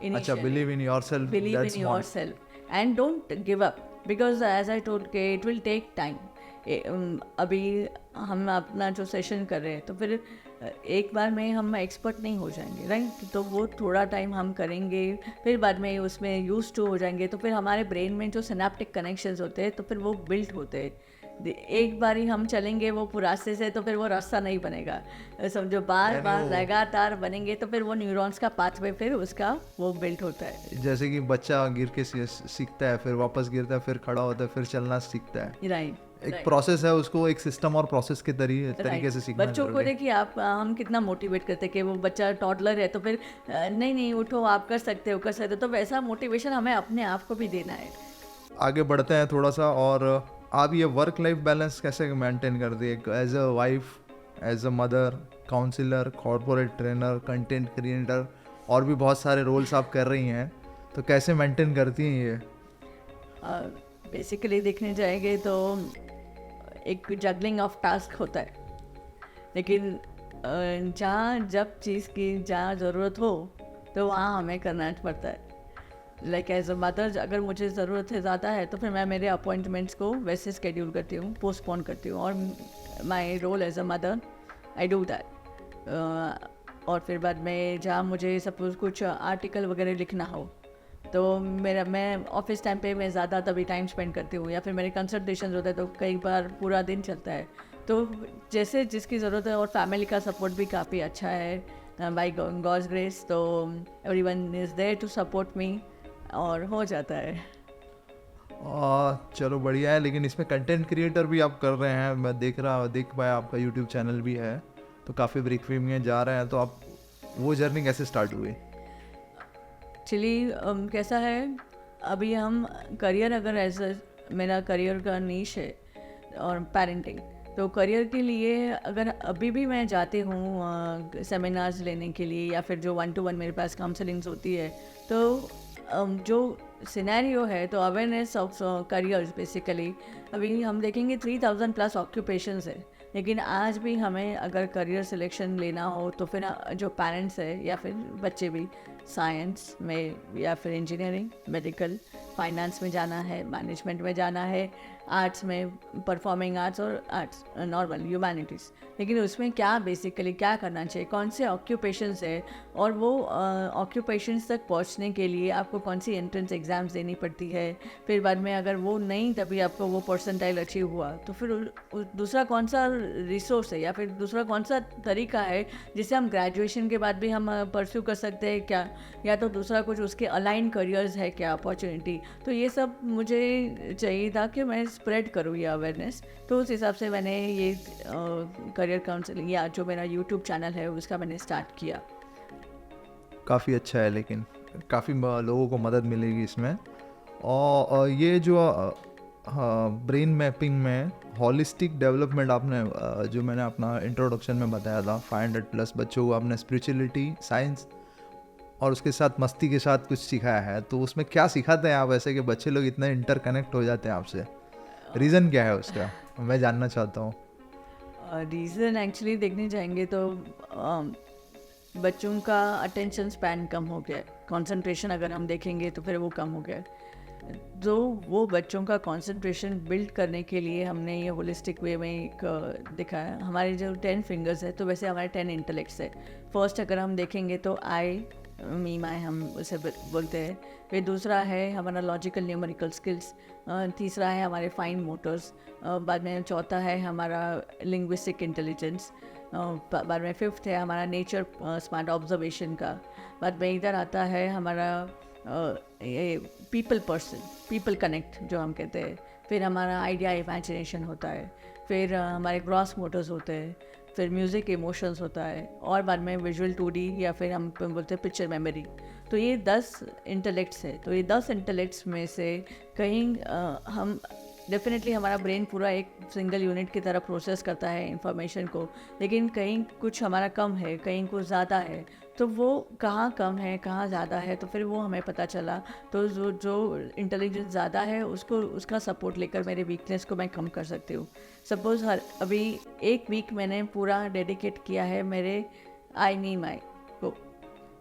Speaker 2: अच्छा, believe in yourself,
Speaker 1: Believe
Speaker 2: that's
Speaker 1: in
Speaker 2: what.
Speaker 1: yourself and don't give up, because as I told के it will take time. अभी हम अपना जो सेशन कर रहे हैं तो फिर एक बार में हम एक्सपर्ट नहीं हो जाएंगे, राइट। तो वो थोड़ा टाइम हम करेंगे, फिर बाद में उसमें यूज टू हो जाएंगे, तो फिर हमारे ब्रेन में जो सिनेप्टिक कनेक्शंस होते हैं तो फिर वो बिल्ड होते हैं। एक बार ही हम चलेंगे वो रास्ते से तो फिर वो रास्ता नहीं बनेगा, समझो बार बार लगातार बनेंगे तो फिर वो न्यूरॉन्स का पाथवे फिर उसका वो बिल्ड होता है।
Speaker 2: जैसे कि बच्चा गिर के सीखता है, फिर वापस गिरता है, फिर खड़ा होता है, फिर चलना सीखता है।
Speaker 1: राइट,
Speaker 2: एक प्रोसेस है, उसको एक सिस्टम और प्रोसेस के तरीके से सीखना
Speaker 1: बच्चों को
Speaker 2: जरूरी है।
Speaker 1: देखिए आप, हम कितना मोटिवेट करते हैं कि वो बच्चा टॉडलर है तो फिर नहीं नहीं उठो, आप कर सकते हो, कर सकते हो, तो वैसा मोटिवेशन हमें अपने आप को भी देना है।
Speaker 2: आगे बढ़ते हैं थोड़ा सा, और आप ये वर्क लाइफ बैलेंस कैसे मेंटेन करती है as a wife, as a mother, counsellor, corporate trainer, content creator, और भी बहुत सारे रोल्स आप कर रही हैं, तो कैसे मेंटेन करती हैं ये?
Speaker 1: बेसिकली देखने जाएंगे तो एक जगलिंग ऑफ टास्क होता है, लेकिन जहाँ जब चीज़ की जहाँ ज़रूरत हो तो वहाँ हमें करना पड़ता है। लाइक एज अ मदर, अगर मुझे ज़रूरत है ज़्यादा है तो फिर मैं मेरे अपॉइंटमेंट्स को वैसे स्केड्यूल करती हूँ, पोस्टपोन करती हूँ, और my role as a mother I do that. और फिर बाद में जहाँ मुझे सपोज कुछ आर्टिकल वगैरह लिखना हो तो मैं ऑफिस टाइम पे मैं ज़्यादा तभी टाइम स्पेंड करती हूँ, या फिर मेरे कंसल्टेशन होते हैं तो कई बार पूरा दिन चलता है, तो जैसे जिसकी ज़रूरत है। और फैमिली का सपोर्ट भी काफ़ी अच्छा है बाय गॉड्स ग्रेस, तो everyone is there to support me, और हो जाता है।
Speaker 2: चलो बढ़िया है, लेकिन इसमें कंटेंट क्रिएटर भी आप कर रहे हैं, मैं देख पाया आपका यूट्यूब चैनल भी है, तो काफ़ी ब्रेक में जा रहे हैं, तो आप वो जर्नी कैसे स्टार्ट हुई?
Speaker 1: एक्चुअली कैसा है, अभी हम करियर, अगर ऐसा मेरा करियर का नीश है और पेरेंटिंग, तो करियर के लिए अगर अभी भी मैं जाती हूँ सेमिनार्स लेने के लिए, या फिर जो 1-to-1 मेरे पास काउंसलिंग्स होती है, तो जो सिनेरियो है तो अवेयरनेस ऑफ करियर्स, बेसिकली अभी हम देखेंगे 3000+ ऑक्यूपेशंस है, लेकिन आज भी हमें अगर करियर सिलेक्शन लेना हो तो फिर जो पेरेंट्स है या फिर बच्चे भी साइंस में, या फिर इंजीनियरिंग, मेडिकल, फाइनेंस में जाना है, मैनेजमेंट में जाना है, आर्ट्स में, परफॉर्मिंग आर्ट्स और आर्ट्स नॉर्मल ह्यूमैनिटीज़, लेकिन उसमें क्या बेसिकली क्या करना चाहिए, कौन से ऑक्यूपेशंस है, और वो ऑक्यूपेशंस तक पहुंचने के लिए आपको कौन सी एंट्रेंस एग्ज़ाम्स देनी पड़ती है, फिर बाद में अगर वो नहीं तभी आपको वो परसेंटाइल अचीव हुआ तो फिर दूसरा कौन सा रिसोर्स है, या फिर दूसरा कौन सा तरीका है जिससे हम ग्रेजुएशन के बाद भी हम परस्यू कर सकते हैं क्या, या तो दूसरा कुछ उसके अलाइन करियर्स है क्या अपॉर्चुनिटी। तो ये सब मुझे चाहिए था कि मैं स्प्रेड करूँ ये अवेयरनेस, तो उस हिसाब से मैंने ये करियर काउंसलिंग या जो मेरा यूट्यूब चैनल है उसका मैंने स्टार्ट किया।
Speaker 2: काफ़ी अच्छा है, लेकिन काफ़ी लोगों को मदद मिलेगी इसमें। और ये जो ब्रेन मैपिंग में हॉलिस्टिक डेवलपमेंट आपने जो मैंने अपना इंट्रोडक्शन में बताया था, 500+ बच्चों को आपने स्पिरिचुअलिटी, साइंस और उसके साथ मस्ती के साथ कुछ सिखाया है, तो उसमें क्या सिखाते हैं आप ऐसे कि बच्चे लोग इतना इंटरकनेक्ट हो जाते हैं आपसे? रीज़न क्या है उसका, मैं जानना चाहता हूँ।
Speaker 1: रीज़न एक्चुअली देखने जाएंगे तो बच्चों का अटेंशन स्पैन कम हो गया है, कंसंट्रेशन अगर हम देखेंगे तो फिर वो कम हो गया है। जो वो बच्चों का कंसंट्रेशन बिल्ड करने के लिए हमने ये होलिस्टिक वे में एक दिखाया। हमारे जो 10 फिंगर्स है तो वैसे हमारे 10 इंटेलेक्ट्स है। फर्स्ट अगर हम देखेंगे तो आई मी माई हम उसे बोलते हैं। फिर दूसरा है हमारा लॉजिकल न्यूमेरिकल स्किल्स, तीसरा है हमारे फाइन मोटर्स, बाद में चौथा है हमारा लिंग्विस्टिक इंटेलिजेंस, बाद में फिफ्थ है हमारा नेचर स्मार्ट ऑब्जर्वेशन का, बाद में इधर आता है हमारा ये पीपल कनेक्ट जो हम कहते हैं, फिर हमारा आइडिया इमेजिनेशन होता है, फिर हमारे ग्रॉस मोटर्स होते हैं, फिर म्यूज़िक इमोशंस होता है, और बाद में विजुअल 2D या फिर हम बोलते हैं पिक्चर मेमोरी। तो ये 10 इंटेलेक्ट्स है। तो ये 10 इंटेलेक्ट्स में से कहीं हम डेफिनेटली हमारा ब्रेन पूरा एक सिंगल यूनिट की तरह प्रोसेस करता है इंफॉर्मेशन को, लेकिन कहीं कुछ हमारा कम है, कहीं कुछ ज़्यादा है। तो वो कहाँ कम है कहाँ ज़्यादा है, तो फिर वो हमें पता चला। तो जो इंटेलिजेंस ज़्यादा है उसका सपोर्ट लेकर मेरे वीकनेस को मैं कम कर सकती हूँ। सपोज़ अभी एक वीक मैंने पूरा डेडिकेट किया है मेरे आई मी माई को,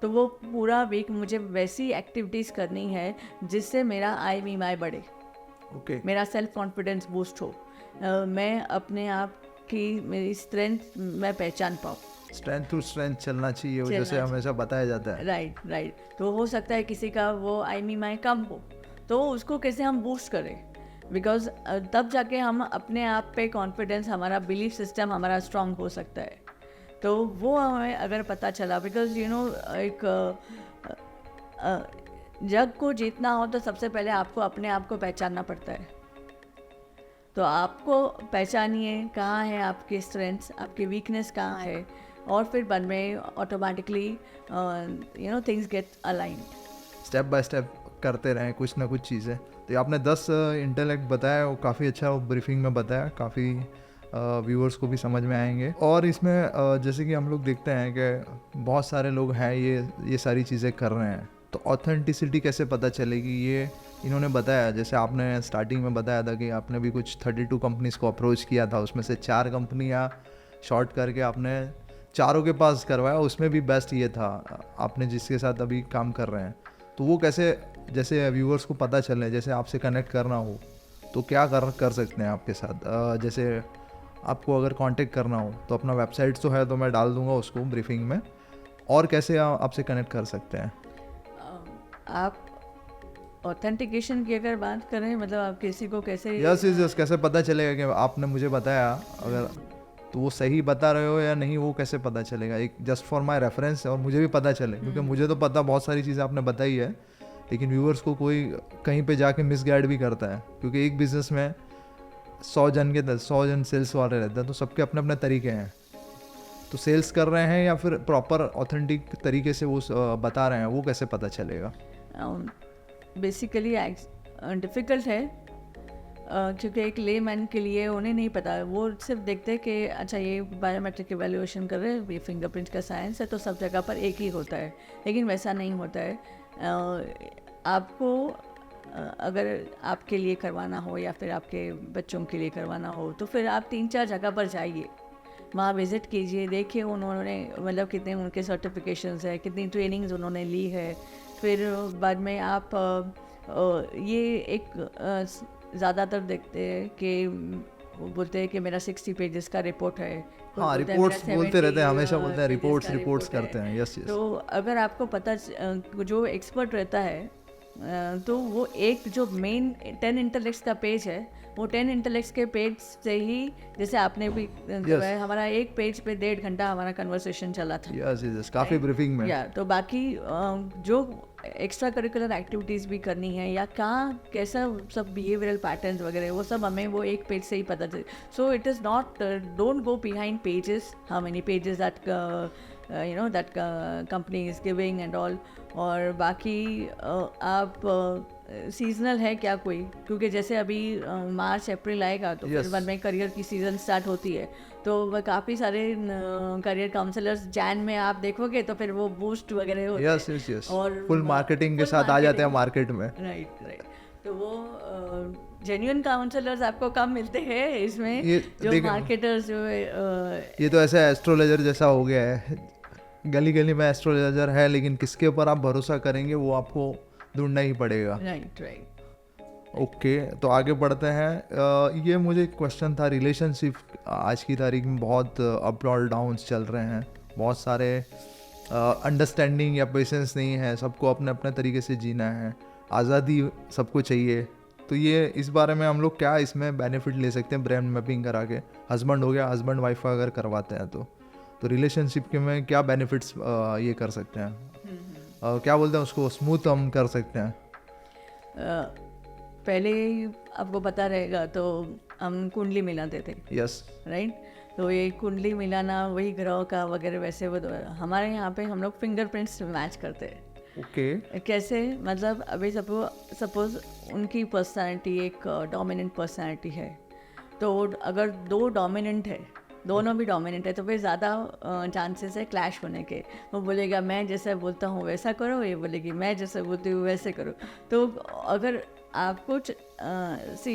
Speaker 1: तो वो पूरा वीक मुझे वैसी एक्टिविटीज़ करनी है जिससे मेरा आई मी माई बढ़े, मेरा सेल्फ कॉन्फिडेंस बूस्ट हो, मैं अपने आप की मेरी स्ट्रेंथ मैं पहचान पाऊँ।
Speaker 2: स्ट्रेंथ टू स्ट्रेंथ चलना चाहिए, जैसे हमेशा बताया जाता है।
Speaker 1: राइट। तो हो सकता है किसी का वो आई मी माई कम हो, तो उसको कैसे हम बूस्ट करें, बिकॉज तब जाके हम अपने आप पे कॉन्फिडेंस, हमारा बिलीफ सिस्टम हमारा स्ट्रांग हो सकता है। तो वो हमें अगर पता चला, बिकॉज यू नो एक जग को जीतना हो तो सबसे पहले आपको अपने आप को पहचानना पड़ता है। तो आपको पहचानिए कहाँ है आपके स्ट्रेंथ्स, आपकी वीकनेस कहाँ है, और फिर बाद में automatically you know things get aligned.
Speaker 2: Step by step करते रहें कुछ ना कुछ चीज़ें। तो ये आपने 10 इंटेलेक्ट बताया, वो काफ़ी अच्छा वो ब्रीफिंग में बताया, काफ़ी व्यूअर्स को भी समझ में आएंगे। और इसमें जैसे कि हम लोग देखते हैं कि बहुत सारे लोग हैं ये सारी चीज़ें कर रहे हैं, तो ऑथेंटिसिटी कैसे पता चलेगी? ये इन्होंने बताया, जैसे आपने स्टार्टिंग में बताया था कि आपने भी कुछ 32 कंपनीज़ को अप्रोच किया था, उसमें से 4 कंपनियाँ शॉर्ट करके आपने चारों के पास करवाया, उसमें भी बेस्ट ये था आपने जिसके साथ अभी काम कर रहे हैं। तो वो कैसे, जैसे व्यूअर्स को पता चले, जैसे आपसे कनेक्ट करना हो तो क्या कर सकते हैं आपके साथ? जैसे आपको अगर कांटेक्ट करना हो तो अपना वेबसाइट तो है, तो मैं डाल दूंगा उसको ब्रीफिंग में, और कैसे आपसे कनेक्ट कर सकते हैं?
Speaker 1: आप ऑथेंटिकेशन की अगर बात करें, मतलब आप किसी को कैसे
Speaker 2: यस कैसे पता चलेगा कि आपने मुझे बताया, अगर तो वो सही बता रहे हो या नहीं, वो कैसे पता चलेगा? एक जस्ट फॉर माय रेफरेंस, और मुझे भी पता चले, क्योंकि मुझे तो पता बहुत सारी चीज़ें आपने बताई है, लेकिन व्यूअर्स को कोई कहीं पे जाके मिसगाइड भी करता है, क्योंकि एक बिजनेस में 100 जन सेल्स वाले रहते हैं, तो सबके अपने अपने तरीके हैं। तो सेल्स कर रहे हैं या फिर प्रॉपर ऑथेंटिक तरीके से वो बता रहे हैं, वो कैसे पता चलेगा?
Speaker 1: बेसिकली डिफ़िकल्ट है, क्योंकि एक लेमैन के लिए उन्हें नहीं पता, वो सिर्फ देखते हैं कि अच्छा ये बायोमेट्रिक एवेल्यूएशन कर रहे हैं, ये फिंगरप्रिंट का साइंस है, तो सब जगह पर एक ही होता है, लेकिन वैसा नहीं होता है। आपको अगर आपके लिए करवाना हो या फिर आपके बच्चों के लिए करवाना हो, तो फिर आप 3-4 जगह पर जाइए, वहाँ विज़िट कीजिए, देखिए उन्होंने मतलब कितने उनके सर्टिफिकेशंस है, कितनी ट्रेनिंग्स उन्होंने ली है। फिर बाद में आप ये एक ज़्यादातर देखते हैं कि वो बोलते हैं कि मेरा 60 पेजेस का रिपोर्ट है।
Speaker 2: हाँ, रिपोर्ट्स बोलते रहते हैं, हमेशा बोलते हैं रिपोर्ट्स करते हैं। यस।
Speaker 1: तो अगर आपको पता जो एक्सपर्ट रहता है, तो वो एक जो मेन 10 इंटेलेक्ट्स का पेज है, वो 10 इंटेलेक्ट्स के पेज से ही, जैसे आपने भी हमारा एक पेज पे 1.5 घंटा हमारा कन्वर्सेशन चला था।
Speaker 2: यस काफ़ी ब्रीफिंग में।
Speaker 1: तो बाकी जो एक्स्ट्रा करिकुलर एक्टिविटीज़ भी करनी है या कहाँ कैसा सब बिहेवियरल पैटर्न्स वगैरह, वो सब हमें वो एक पेज से ही पता चले। So it is not, don't go behind pages, how many pages that you know that company is giving and all. और बाकी आप सीजनल है क्या कोई, क्योंकि जैसे अभी मार्च अप्रैल आएगा तो फिर बाद में करियर की सीज़न स्टार्ट होती है, तो काफ़ी सारे करियर काउंसलर्स जैन में आप देखोगे तो फिर वो बूस्ट वगैरह होते हैं।
Speaker 2: यस और फुल मार्केटिंग के साथ आ जाते हैं मार्केट में।
Speaker 1: राइट। तो वो जेन्युइन काउंसलर्स आपको कम मिलते हैं इसमें, जो मार्केटर्स जो
Speaker 2: ये तो ऐसा एस्ट्रोलॉजर जैसा हो गया है, गली गली में एस्ट्रोलॉजर है, लेकिन किसके ऊपर आप भरोसा करेंगे वो आपको ढूंढना ही पड़ेगा।
Speaker 1: राइट।
Speaker 2: ओके तो आगे बढ़ते हैं। ये मुझे एक क्वेश्चन था, रिलेशनशिप आज की तारीख में बहुत अप और डाउन्स चल रहे हैं, बहुत सारे अंडरस्टैंडिंग या पेशेंस नहीं है, सबको अपने अपने तरीके से जीना है, आज़ादी सबको चाहिए। तो ये इस बारे में हम लोग क्या इसमें बेनिफिट ले सकते हैं ब्रेन मैपिंग करा के? हस्बैंड हो गया, हस्बैंड वाइफ का अगर करवाते हैं तो रिलेशनशिप के में क्या बेनिफिट्स ये कर सकते हैं? क्या बोलते हैं उसको, स्मूथ हम कर सकते हैं?
Speaker 1: पहले आपको पता रहेगा तो हम कुंडली मिलाते थे,
Speaker 2: यस।
Speaker 1: राइट? तो ये कुंडली मिलाना वही ग्रह का वगैरह वैसे वो हमारे यहाँ पे हम लोग फिंगरप्रिंट्स मैच करते हैं।
Speaker 2: ओके।
Speaker 1: कैसे? मतलब अभी सपोज उनकी पर्सनालिटी एक डोमिनेंट पर्सनालिटी है, तो अगर दो डोमिनेंट है, दोनों भी डोमिनेंट है, तो फिर ज़्यादा चांसेस है क्लैश होने के। वो बोलेगा मैं जैसा बोलता हूँ वैसा करो, ये बोलेगी मैं जैसा बोलती हूँ वैसे करो। तो अगर आप कुछ see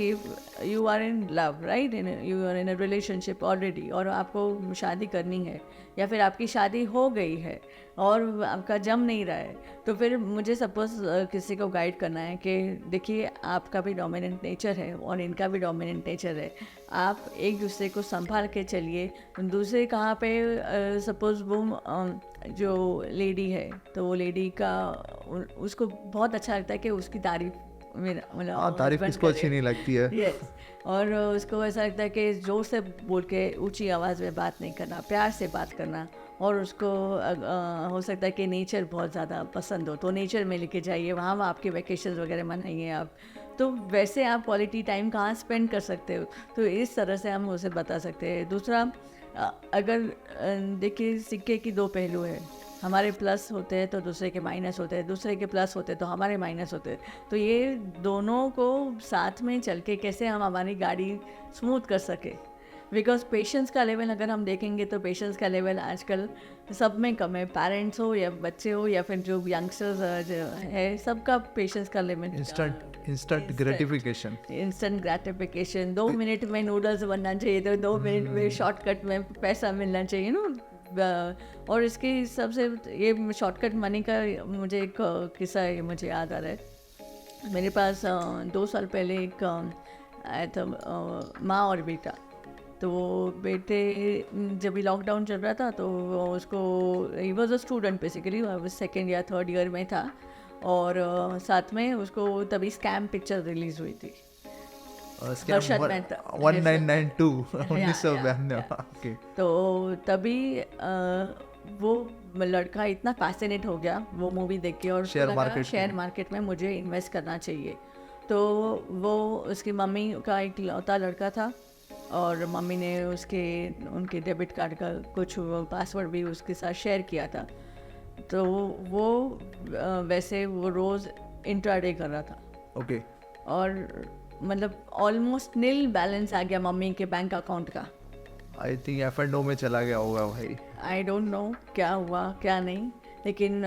Speaker 1: you are in love, right, you are in a relationship already, और आपको शादी करनी है या फिर आपकी शादी हो गई है और आपका जम नहीं रहा है, तो फिर मुझे सपोज किसी को गाइड करना है कि देखिए आपका भी डोमिनेंट नेचर है और इनका भी डोमिनेंट नेचर है, आप एक दूसरे को संभाल के चलिए। दूसरे कहाँ पे सपोज वो जो लेडी है, तो वो लेडी का उसको बहुत अच्छा लगता है कि उसकी तारीफ मेरा मतलब
Speaker 2: तारीफ किसको अच्छी नहीं लगती है?
Speaker 1: यस। और उसको ऐसा लगता है कि जोर से बोल के ऊंची आवाज़ में बात नहीं करना, प्यार से बात करना। और उसको हो सकता है कि नेचर बहुत ज़्यादा पसंद हो, तो नेचर में लेके जाइए, वहाँ आपके वेकेशन वगैरह मनाइए आप। तो वैसे आप क्वालिटी टाइम कहाँ स्पेंड कर सकते हो, तो इस तरह से हम उसे बता सकते हैं। दूसरा, अगर देखिए सिक्के की दो पहलू है, हमारे प्लस होते हैं तो दूसरे के माइनस होते हैं, दूसरे के प्लस होते हैं तो हमारे माइनस होते हैं। तो ये दोनों को साथ में चल के कैसे हम हमारी गाड़ी स्मूथ कर सके, बिकॉज पेशेंस का लेवल अगर हम देखेंगे तो पेशेंस का लेवल आजकल सब में कम है, पेरेंट्स हो या बच्चे हो या फिर जो यंगस्टर्स है, सबका पेशेंस का level
Speaker 2: instant gratification.
Speaker 1: Instant gratification, 2 minute में नूडल्स बनना चाहिए तो 2 मिनट में शॉर्टकट में पैसा मिलना चाहिए ना। और इसकी सबसे ये शॉर्टकट मनी का मुझे एक किस्सा है, मुझे याद आ रहा है। मेरे पास 2 साल पहले एक आया था माँ और बेटा। तो बेटे जब भी लॉकडाउन चल रहा था तो उसको he was a student basically, वो सेकेंड या थर्ड ईयर में था, और साथ में उसको तभी स्कैम पिक्चर रिलीज हुई थी, हर्षद मेहता
Speaker 2: 1992 1992। ओके।
Speaker 1: तो तभी वो लड़का इतना फैसिनेट हो गया वो मूवी देख के, और शेयर मार्केट में मुझे इन्वेस्ट करना चाहिए। तो वो उसकी मम्मी का एक लौता लड़का था, और मम्मी ने उनके डेबिट कार्ड का कुछ पासवर्ड भी उसके साथ शेयर किया था। तो वो वैसे वो रोज़ इंट्राडे कर रहा था।
Speaker 2: ओके।
Speaker 1: और मतलब ऑलमोस्ट नील बैलेंस आ गया मम्मी के बैंक अकाउंट का।
Speaker 2: आई थिंक F&O में चला गया होगा भाई।
Speaker 1: आई डोंट नो क्या हुआ क्या नहीं, लेकिन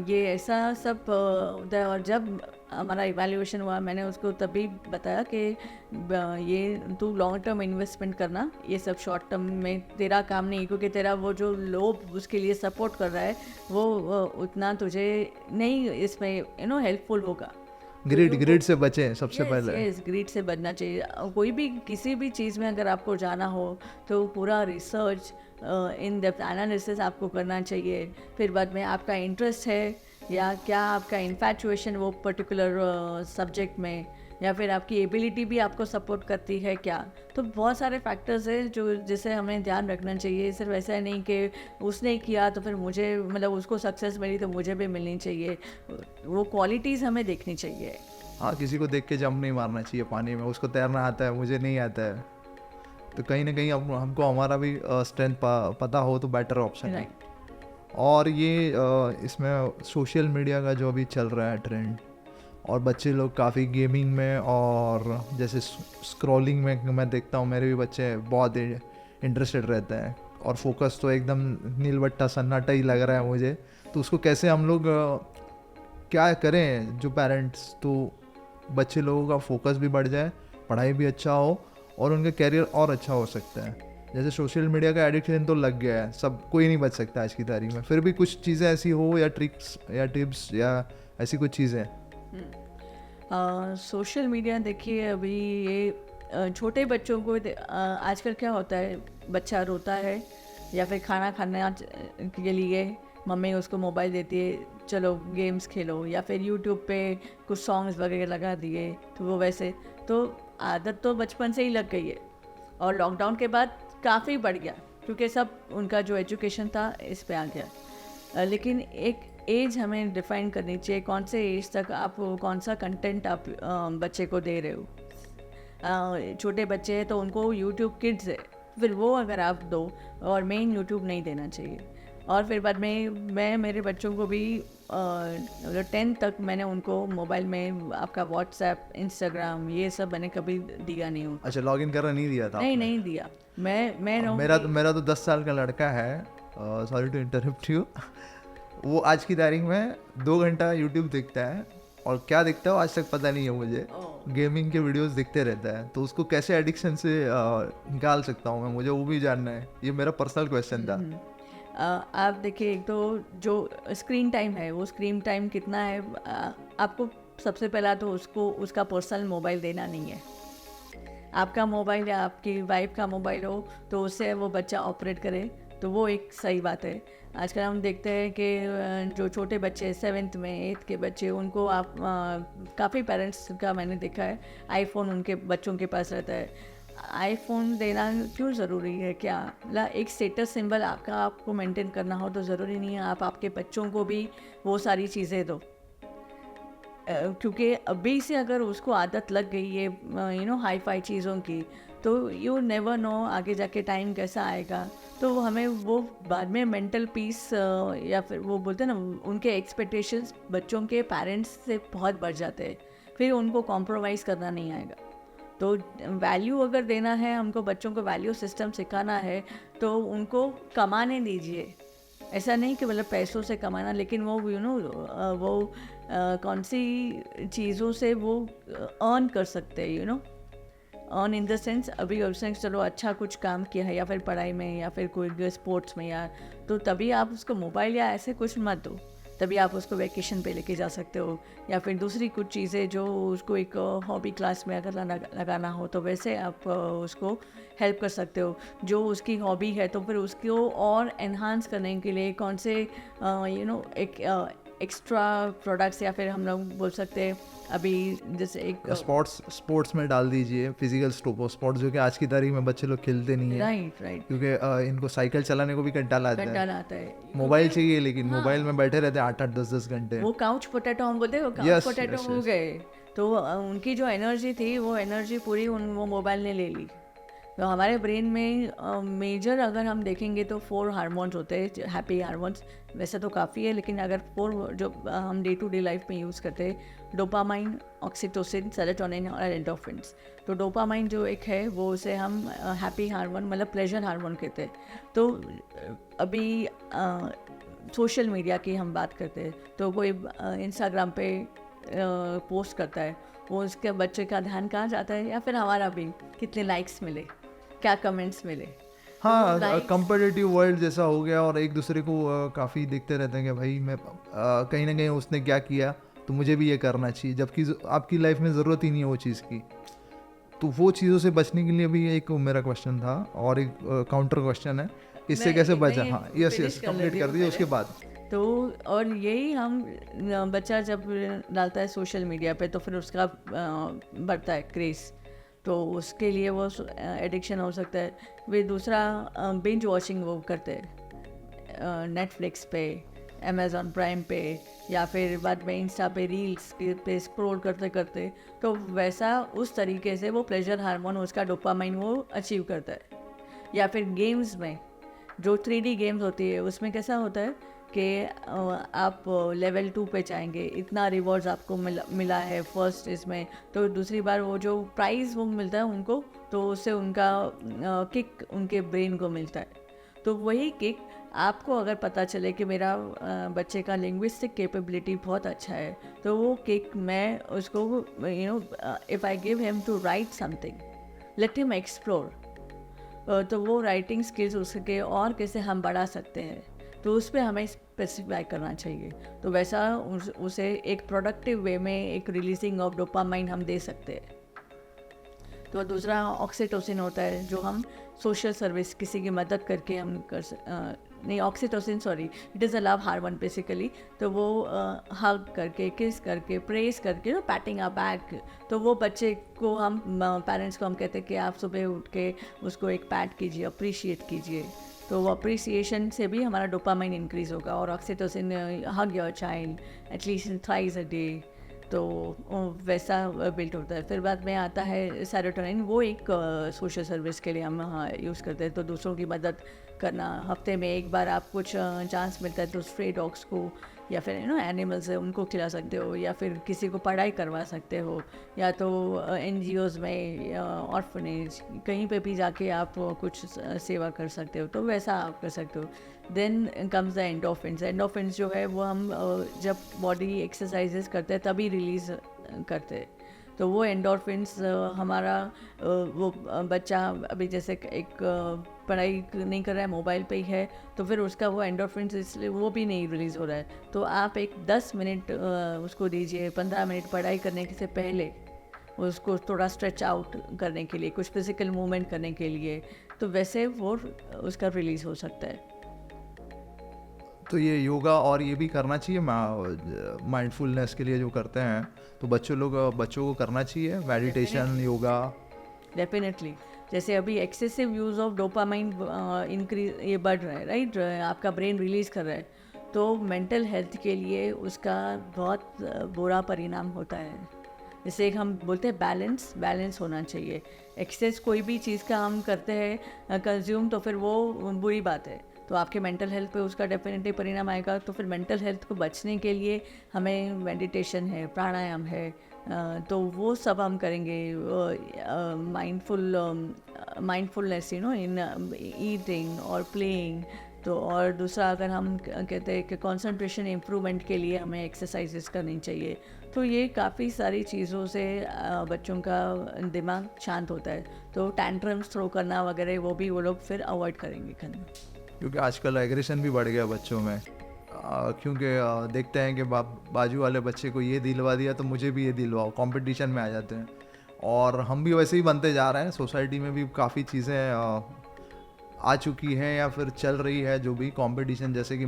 Speaker 1: ये ऐसा सब होता है। और जब हमारा इवैल्यूएशन हुआ, मैंने उसको तभी बताया कि ये तू लॉन्ग टर्म इन्वेस्टमेंट करना, ये सब शॉर्ट टर्म में तेरा काम नहीं, क्योंकि तेरा वो जो लोग उसके लिए सपोर्ट कर रहा है वो उतना तुझे नहीं इसमें हेल्पफुल होगा।
Speaker 2: ग्रीड से बचें सबसे पहले।
Speaker 1: यस, ग्रीड से बचना चाहिए। कोई भी किसी भी चीज़ में अगर आपको जाना हो तो पूरा रिसर्च इन डेप्थ एनालिसिस आपको करना चाहिए। फिर बाद में आपका इंटरेस्ट है या क्या आपका इन्फैचुएशन वो पर्टिकुलर सब्जेक्ट में, या फिर आपकी एबिलिटी भी आपको सपोर्ट करती है क्या। तो बहुत सारे फैक्टर्स हैं जो जिसे हमें ध्यान रखना चाहिए। सिर्फ ऐसा नहीं कि उसने किया तो फिर मुझे मतलब उसको सक्सेस मिली तो मुझे भी मिलनी चाहिए, वो क्वालिटीज़ हमें देखनी चाहिए।
Speaker 2: हाँ, किसी को देख के जंप नहीं मारना चाहिए पानी में, उसको तैरना आता है मुझे नहीं आता है, तो कहीं ना कहीं हमको हमारा भी स्ट्रेंथ पता हो तो बेटर ऑप्शन है। और ये इसमें सोशल मीडिया का जो अभी चल रहा है ट्रेंड, और बच्चे लोग काफ़ी गेमिंग में और जैसे स्क्रॉलिंग में मैं देखता हूँ, मेरे भी बच्चे बहुत इंटरेस्टेड रहते हैं, और फोकस तो एकदम नीलबट्टा सन्नाटा ही लग रहा है मुझे। तो उसको कैसे हम लोग क्या करें जो पेरेंट्स, तो बच्चे लोगों का फोकस भी बढ़ जाए, पढ़ाई भी अच्छा हो और उनका कैरियर और अच्छा हो सकता है। जैसे सोशल मीडिया का एडिक्शन तो लग गया है, सब कोई नहीं बच सकता आज की तारीख में, फिर भी कुछ चीज़ें ऐसी हो या ट्रिक्स या टिप्स या ऐसी कुछ चीज़ें।
Speaker 1: सोशल मीडिया देखिए अभी ये छोटे बच्चों को आजकल क्या होता है, बच्चा रोता है या फिर खाना खाने के लिए मम्मी उसको मोबाइल देती है, चलो गेम्स खेलो, या फिर यूट्यूब पे कुछ सॉन्ग्स वगैरह लगा दिए, तो वो वैसे तो आदत तो बचपन से ही लग गई है। और लॉकडाउन के बाद काफ़ी बढ़ गया क्योंकि सब उनका जो एजुकेशन था इस पे आ गया। लेकिन एक एज हमें डिफाइन करनी चाहिए, कौन से एज तक आप कौन सा कंटेंट आप बच्चे को दे रहे हो। छोटे बच्चे हैं तो उनको यूट्यूब किड्स है, फिर वो अगर आप दो, और मेन यूट्यूब नहीं देना चाहिए। और फिर बाद में मैं मेरे बच्चों को भी 10th तक मैंने उनको मोबाइल में आपका व्हाट्सएप, इंस्टाग्राम, ये सब मैंने कभी दिया नहीं हूँ।
Speaker 2: अच्छा, लॉगिन करना नहीं दिया था
Speaker 1: नहीं
Speaker 2: आपने?
Speaker 1: नहीं दिया। मैं
Speaker 2: मेरा तो 10 साल का लड़का है, सॉरी टू इंटरप्ट यू। वो आज की तारीख में 2 घंटा यूट्यूब देखता है, और क्या देखता है वो आज तक पता नहीं है मुझे। गेमिंग के वीडियोस देखते रहता है, तो उसको कैसे एडिक्शन से निकाल सकता हूँ मैं, मुझे वो भी जानना है। ये मेरा पर्सनल क्वेश्चन था।
Speaker 1: आप देखिए, एक तो जो स्क्रीन टाइम है वो स्क्रीन टाइम कितना है, आपको सबसे पहला तो उसको उसका पर्सनल मोबाइल देना नहीं है। आपका मोबाइल या आपकी वाइफ का मोबाइल हो तो उससे वो बच्चा ऑपरेट करे, तो वो एक सही बात है। आजकल हम देखते हैं कि जो छोटे बच्चे 7th में 8th के बच्चे, उनको आप काफ़ी पेरेंट्स का मैंने देखा है आईफोन उनके बच्चों के पास रहता है। आईफोन देना क्यों ज़रूरी है? क्या एक स्टेटस सिंबल आपको मेंटेन करना हो तो ज़रूरी नहीं है आप आपके बच्चों को भी वो सारी चीज़ें दो। क्योंकि अभी से अगर उसको आदत लग गई है हाई फाई चीज़ों की, तो यू नेवर नो आगे जाके टाइम कैसा आएगा। तो हमें वो बाद में मेंटल पीस, या फिर वो बोलते हैं ना, उनके एक्सपेक्टेशंस बच्चों के पेरेंट्स से बहुत बढ़ जाते हैं, फिर उनको कॉम्प्रोमाइज़ करना नहीं आएगा। तो वैल्यू अगर देना है हमको, बच्चों को वैल्यू सिस्टम सिखाना है, तो उनको कमाने दीजिए। ऐसा नहीं कि मतलब पैसों से कमाना, लेकिन वो वो कौन सी चीज़ों से वो अर्न कर सकते हैं, अर्न इन द सेंस, अभी उसने चलो अच्छा कुछ काम किया है या फिर पढ़ाई में या फिर कोई स्पोर्ट्स में, या तो तभी आप उसको मोबाइल या ऐसे कुछ मत दो। तभी आप उसको वैकेशन पे लेके जा सकते हो, या फिर दूसरी कुछ चीज़ें जो उसको एक हॉबी क्लास में अगर लगाना हो तो वैसे आप उसको हेल्प कर सकते हो। जो उसकी हॉबी है तो फिर उसको और एनहांस करने के लिए कौन से एक एक्स्ट्रा प्रोडक्ट्स, या फिर हम लोग बोल सकते हैं अभी जैसे एक
Speaker 2: स्पोर्ट्स में डाल दीजिए, फिजिकल स्पोर्ट्स जो कि आज की तारीख में बच्चे लोग खेलते नहीं है।
Speaker 1: राइट
Speaker 2: क्योंकि इनको साइकिल चलाने को भी कंटाल आता है,
Speaker 1: है।
Speaker 2: मोबाइल चाहिए, लेकिन मोबाइल में बैठे रहते हैं 8-8 10-10 घंटे।
Speaker 1: वो काउच पोटैटो हम बोलते हैं, वो काउच पोटैटो हो गए। तो उनकी जो एनर्जी थी वो एनर्जी पूरी वो मोबाइल ने ले ली। तो हमारे ब्रेन में मेजर अगर हम देखेंगे तो 4 हार्मोन्स होते हैं, हैप्पी हार्मोन्स। वैसे तो काफ़ी है, लेकिन अगर 4 जो हम डे टू डे लाइफ में यूज़ करते हैं, डोपामाइन, ऑक्सीटोसिन, सेरोटोनिन और एंडोर्फिन्स। तो डोपामाइन जो एक है वो उसे हम हैप्पी हार्मोन मतलब प्लेजर हार्मोन कहते हैं। तो अभी सोशल मीडिया की हम बात करते हैं, तो कोई इंस्टाग्राम पे पोस्ट करता है, वो उसके बच्चे का ध्यान कहाँ जाता है, या फिर हमारा भी कितने लाइक्स मिले, क्या कमेंट्स मिले।
Speaker 2: हाँ, कंपेटिटिव वर्ल्ड जैसा हो गया, और एक दूसरे को काफ़ी देखते रहते हैं कि भाई मैं कहीं ना कहीं उसने क्या किया तो मुझे भी ये करना चाहिए, जबकि आपकी लाइफ में ज़रूरत ही नहीं है वो चीज़ की। तो वो चीज़ों से बचने के लिए भी एक मेरा क्वेश्चन था, और एक काउंटर क्वेश्चन है, इससे कैसे बचा। हाँ, यस कंप्लीट कर दीजिए उसके बाद।
Speaker 1: तो और यही हम बच्चा जब डालता है सोशल मीडिया पे तो फिर उसका बढ़ता है क्रेज़, तो उसके लिए वो एडिक्शन हो सकता है। वे दूसरा बिंज वॉचिंग वो करते हैं नेटफ्लिक्स पे, अमेज़ॉन प्राइम पे, या फिर बाद में इंस्टा पे रील्स पे स्क्रॉल करते करते, तो वैसा उस तरीके से वो प्लेजर हार्मोन, उसका डोपामाइन वो अचीव करता है। या फिर गेम्स में जो 3D गेम्स होती है उसमें कैसा होता है कि आप लेवल 2 पे जाएंगे, इतना रिवॉर्ड्स आपको मिला है फर्स्ट इसमें, तो दूसरी बार वो जो प्राइज़ वो मिलता है उनको, तो उससे उनका किक उनके ब्रेन को मिलता है। तो वही किक आपको अगर पता चले कि मेरा बच्चे का लिंग्विस्टिक कैपेबिलिटी बहुत अच्छा है, तो वो किक मैं उसको if I give him to write something, let him explore, तो वो राइटिंग स्किल्स उसके और कैसे हम बढ़ा सकते हैं। तो उस पे हमें स्पेसिफाई करना चाहिए। तो वैसा उसे एक प्रोडक्टिव वे में एक रिलीजिंग ऑफ डोपामाइन हम दे सकते हैं। तो दूसरा ऑक्सीटोसिन होता है, जो हम सोशल सर्विस, किसी की मदद करके हम नहीं, oxytocin sorry, it is a love hormone basically. तो वो हग करके, किस करके, प्रेस करके, पैटिंग अ बैक, तो वो बच्चे को हम पेरेंट्स को हम कहते हैं कि आप सुबह उठ के उसको एक पैट कीजिए, अप्रिशिएट कीजिए। तो वो अप्रिसिएशन से भी हमारा डोपामाइन इंक्रीज़ होगा। और oxytocin, hug your child at least thrice a day, तो वैसा बिल्ट होता है। फिर बाद में आता है सेरोटोनिन, वो एक सोशल सर्विस के लिए हम यूज़ करते हैं। तो दूसरों की मदद करना, हफ्ते में एक बार आप कुछ चांस मिलता है तो स्ट्रे डॉग्स को या फिर एनिमल्स है उनको खिला सकते हो, या फिर किसी को पढ़ाई करवा सकते हो, या तो NGOs में या ऑर्फनेज कहीं पे भी जाके आप कुछ सेवा कर सकते हो, तो वैसा आप कर सकते हो। Then comes the endorphins. Endorphins जो है वो हम जब बॉडी एक्सरसाइजेस करते हैं तभी रिलीज़ करते हैं। तो वो एंडोर्फिन्स हमारा वो बच्चा अभी जैसे एक पढ़ाई नहीं कर रहा है, मोबाइल पे ही है, तो फिर उसका वो एंडोर्फिन्स इसलिए वो भी नहीं रिलीज़ हो रहा है। तो आप एक 10 मिनट उसको दीजिए, 15 मिनट पढ़ाई करने से पहले उसको थोड़ा स्ट्रेच आउट करने के लिए, कुछ फिजिकल मूवमेंट करने के लिए, तो वैसे वो उसका रिलीज़ हो सकता है।
Speaker 2: तो ये योगा और ये भी करना चाहिए माइंडफुलनेस के लिए जो करते हैं, तो बच्चों को करना चाहिए मेडिटेशन, योगा।
Speaker 1: डेफिनेटली। जैसे अभी excessive use of dopamine increase, ये बढ़ रहा है, राइट, आपका ब्रेन रिलीज़ कर रहा है, तो मेंटल हेल्थ के लिए उसका बहुत बुरा परिणाम होता है। जैसे एक हम बोलते हैं बैलेंस होना चाहिए। एक्सेस कोई भी चीज़ का हम करते हैं कंज्यूम, तो फिर वो बुरी बात है, तो आपके मेंटल हेल्थ पे उसका डेफिनेटली परिणाम आएगा। तो फिर मेंटल हेल्थ को बचने के लिए हमें मेडिटेशन है, प्राणायाम है, तो वो सब हम करेंगे। माइंडफुलनेस इन ईटिंग और प्लेइंग। तो और दूसरा, अगर हम कहते हैं कि कंसंट्रेशन इम्प्रूवमेंट के लिए हमें एक्सरसाइजेस करनी चाहिए। तो ये काफ़ी सारी चीज़ों से बच्चों का दिमाग शांत होता है। तो टैंट्रम्स थ्रो करना वगैरह वो भी वो लोग फिर अवॉइड करेंगे करना।
Speaker 2: क्योंकि आजकल एग्रेशन भी बढ़ गया बच्चों में, क्योंकि देखते हैं कि बाजू वाले बच्चे को ये दिलवा दिया तो मुझे भी ये दिलवाओ, कंपटीशन में आ जाते हैं। और हम भी वैसे ही बनते जा रहे हैं। सोसाइटी में भी काफ़ी चीज़ें आ चुकी हैं या फिर चल रही है, जो भी कंपटीशन, जैसे कि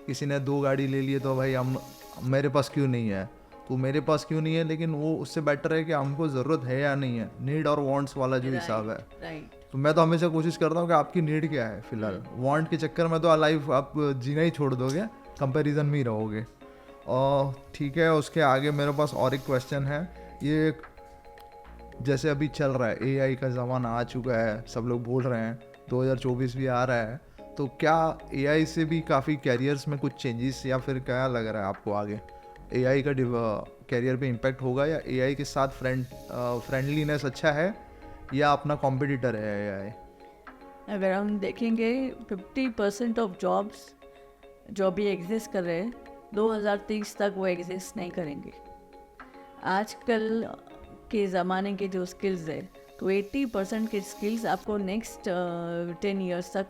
Speaker 2: किसी ने 2 गाड़ी ले लिए तो भाई हम मेरे पास क्यों नहीं है, तो मेरे पास क्यों नहीं है। लेकिन वो उससे बेटर है कि हमको ज़रूरत है या नहीं है, नीड और वांट्स वाला जो हिसाब है।
Speaker 1: राइट।
Speaker 2: तो मैं तो हमेशा कोशिश करता हूँ कि आपकी नीड क्या है फिलहाल। वांट के चक्कर में तो लाइफ आप जीना ही छोड़ दोगे, कंपैरिजन में ही रहोगे। और ठीक है, उसके आगे मेरे पास और एक क्वेश्चन है। ये जैसे अभी चल रहा है, AI का ज़माना आ चुका है, सब लोग बोल रहे हैं 2024 भी आ रहा है, तो क्या AI से भी काफ़ी कैरियर्स में कुछ चेंजेस, या फिर क्या लग रहा है आपको आगे AI का कैरियर पे इम्पैक्ट होगा, या AI के साथ फ्रेंडलीनेस अच्छा है, या अपना कॉम्पिटिटर है AI?
Speaker 1: अगर हम देखेंगे 50% ऑफ जॉब्स जो भी एग्जिस्ट कर रहे हैं 2030 तक वो एग्जिस्ट नहीं करेंगे। आजकल के ज़माने के जो स्किल्स है, तो 80% के स्किल्स आपको नेक्स्ट 10 ईयर्स तक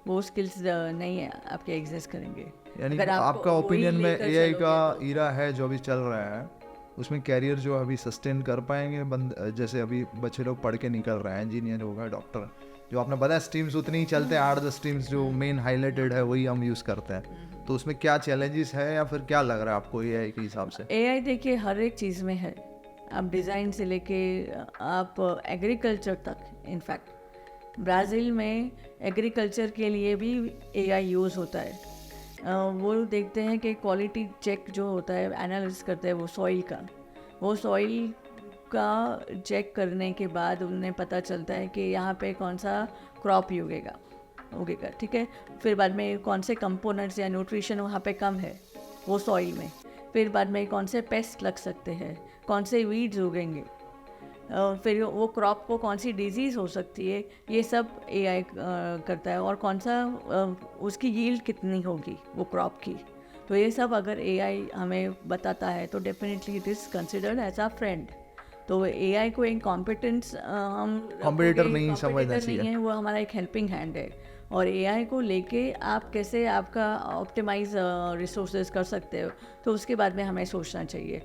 Speaker 1: वो स्किल्स नहीं है आपके एग्जिस्ट करेंगे।
Speaker 2: यानी
Speaker 1: अगर आपको
Speaker 2: आपका
Speaker 1: वही
Speaker 2: ओपिनियन में
Speaker 1: लेकर
Speaker 2: AI का
Speaker 1: चलोगे
Speaker 2: ईरा है जो अभी चल रहा है, उसमें कैरियर जो अभी सस्टेन कर पाएंगे जैसे अभी बच्चे लोग पढ़ के निकल रहे हैं, इंजीनियर होगा, डॉक्टर, जो आपने बताया स्ट्रीम्स उतनी ही चलते हैं, 8-10 स्ट्रीम्स जो मेन हाईलाइटेड है वही हम यूज़ करते हैं। तो उसमें क्या चैलेंजेस है, या फिर क्या लग रहा है आपको AI के हिसाब से?
Speaker 1: AI देखिए हर एक चीज़ में है, आप डिज़ाइन से लेके आप एग्रीकल्चर तक। इनफैक्ट ब्राज़ील में एग्रीकल्चर के लिए भी AI यूज़ होता है। वो देखते हैं कि क्वालिटी चेक जो होता है, एनालिसिस करते हैं वो सॉइल का चेक करने के बाद उन्हें पता चलता है कि यहाँ पे कौन सा क्रॉप उगेगा, ठीक है। फिर बाद में कौन से कंपोनेंट्स या न्यूट्रिशन वहाँ पे कम है वो सॉइल में। फिर बाद में कौन से पेस्ट लग सकते हैं, कौन से वीड्स उगेंगे, फिर वो क्रॉप को कौन सी डिजीज़ हो सकती है, ये सब AI करता है। और कौन सा उसकी यील्ड कितनी होगी वो क्रॉप की, तो ये सब अगर AI हमें बताता है तो definitely it is considered as a friend. तो एआई को एक कॉम्पिटेंस हम
Speaker 2: Competitor नहीं
Speaker 1: competitor
Speaker 2: समझना चाहिए।
Speaker 1: नहीं है, वो हमारा एक हेल्पिंग हैंड है। और एआई को लेके आप कैसे आपका ऑप्टिमाइज रिसोर्सेज कर सकते हो, तो उसके बाद में हमें सोचना चाहिए।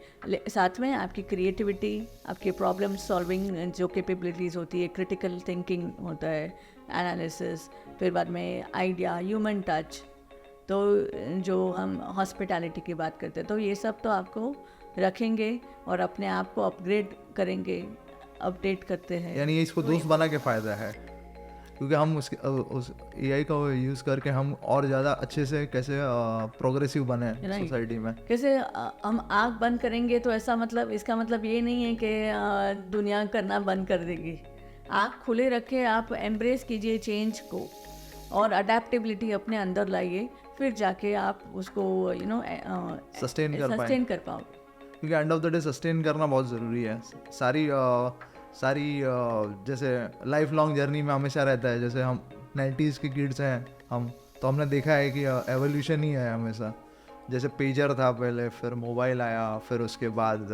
Speaker 1: साथ में आपकी क्रिएटिविटी, आपकी प्रॉब्लम सॉल्विंग जो कैपेबिलिटीज़ होती है, क्रिटिकल थिंकिंग होता है, एनालिसिस, फिर बाद में आइडिया, ह्यूमन टच, तो जो हम हॉस्पिटैलिटी की बात करते हैं, तो ये सब तो आपको रखेंगे और अपने आप को अपग्रेड करेंगे, अपडेट करते हैं।
Speaker 2: यानी ये इसको दोस्त बना के फ़ायदा है, क्योंकि हम उस एआई का यूज़ करके हम और ज़्यादा अच्छे से कैसे प्रोग्रेसिव बने
Speaker 1: Right.
Speaker 2: सोसाइटी में।
Speaker 1: कैसे हम आँख बंद करेंगे तो ऐसा मतलब, इसका मतलब ये नहीं है कि दुनिया करना बंद कर देगी। आँख खुले रखे, आप एम्ब्रेस कीजिए चेंज को और अडेप्टेबिलिटी अपने अंदर लाइए, फिर जाके आप उसको
Speaker 2: Sustain कर पाएं।
Speaker 1: सस्टेन कर पाओगे।
Speaker 2: क्योंकि end of the day sustain करना बहुत ज़रूरी है। सारी जैसे लाइफ लॉन्ग जर्नी में हमेशा रहता है, जैसे हम 90s के किड्स हैं हम, तो हमने देखा है कि एवोल्यूशन ही है हमेशा। जैसे पेजर था पहले, फिर मोबाइल आया, फिर उसके बाद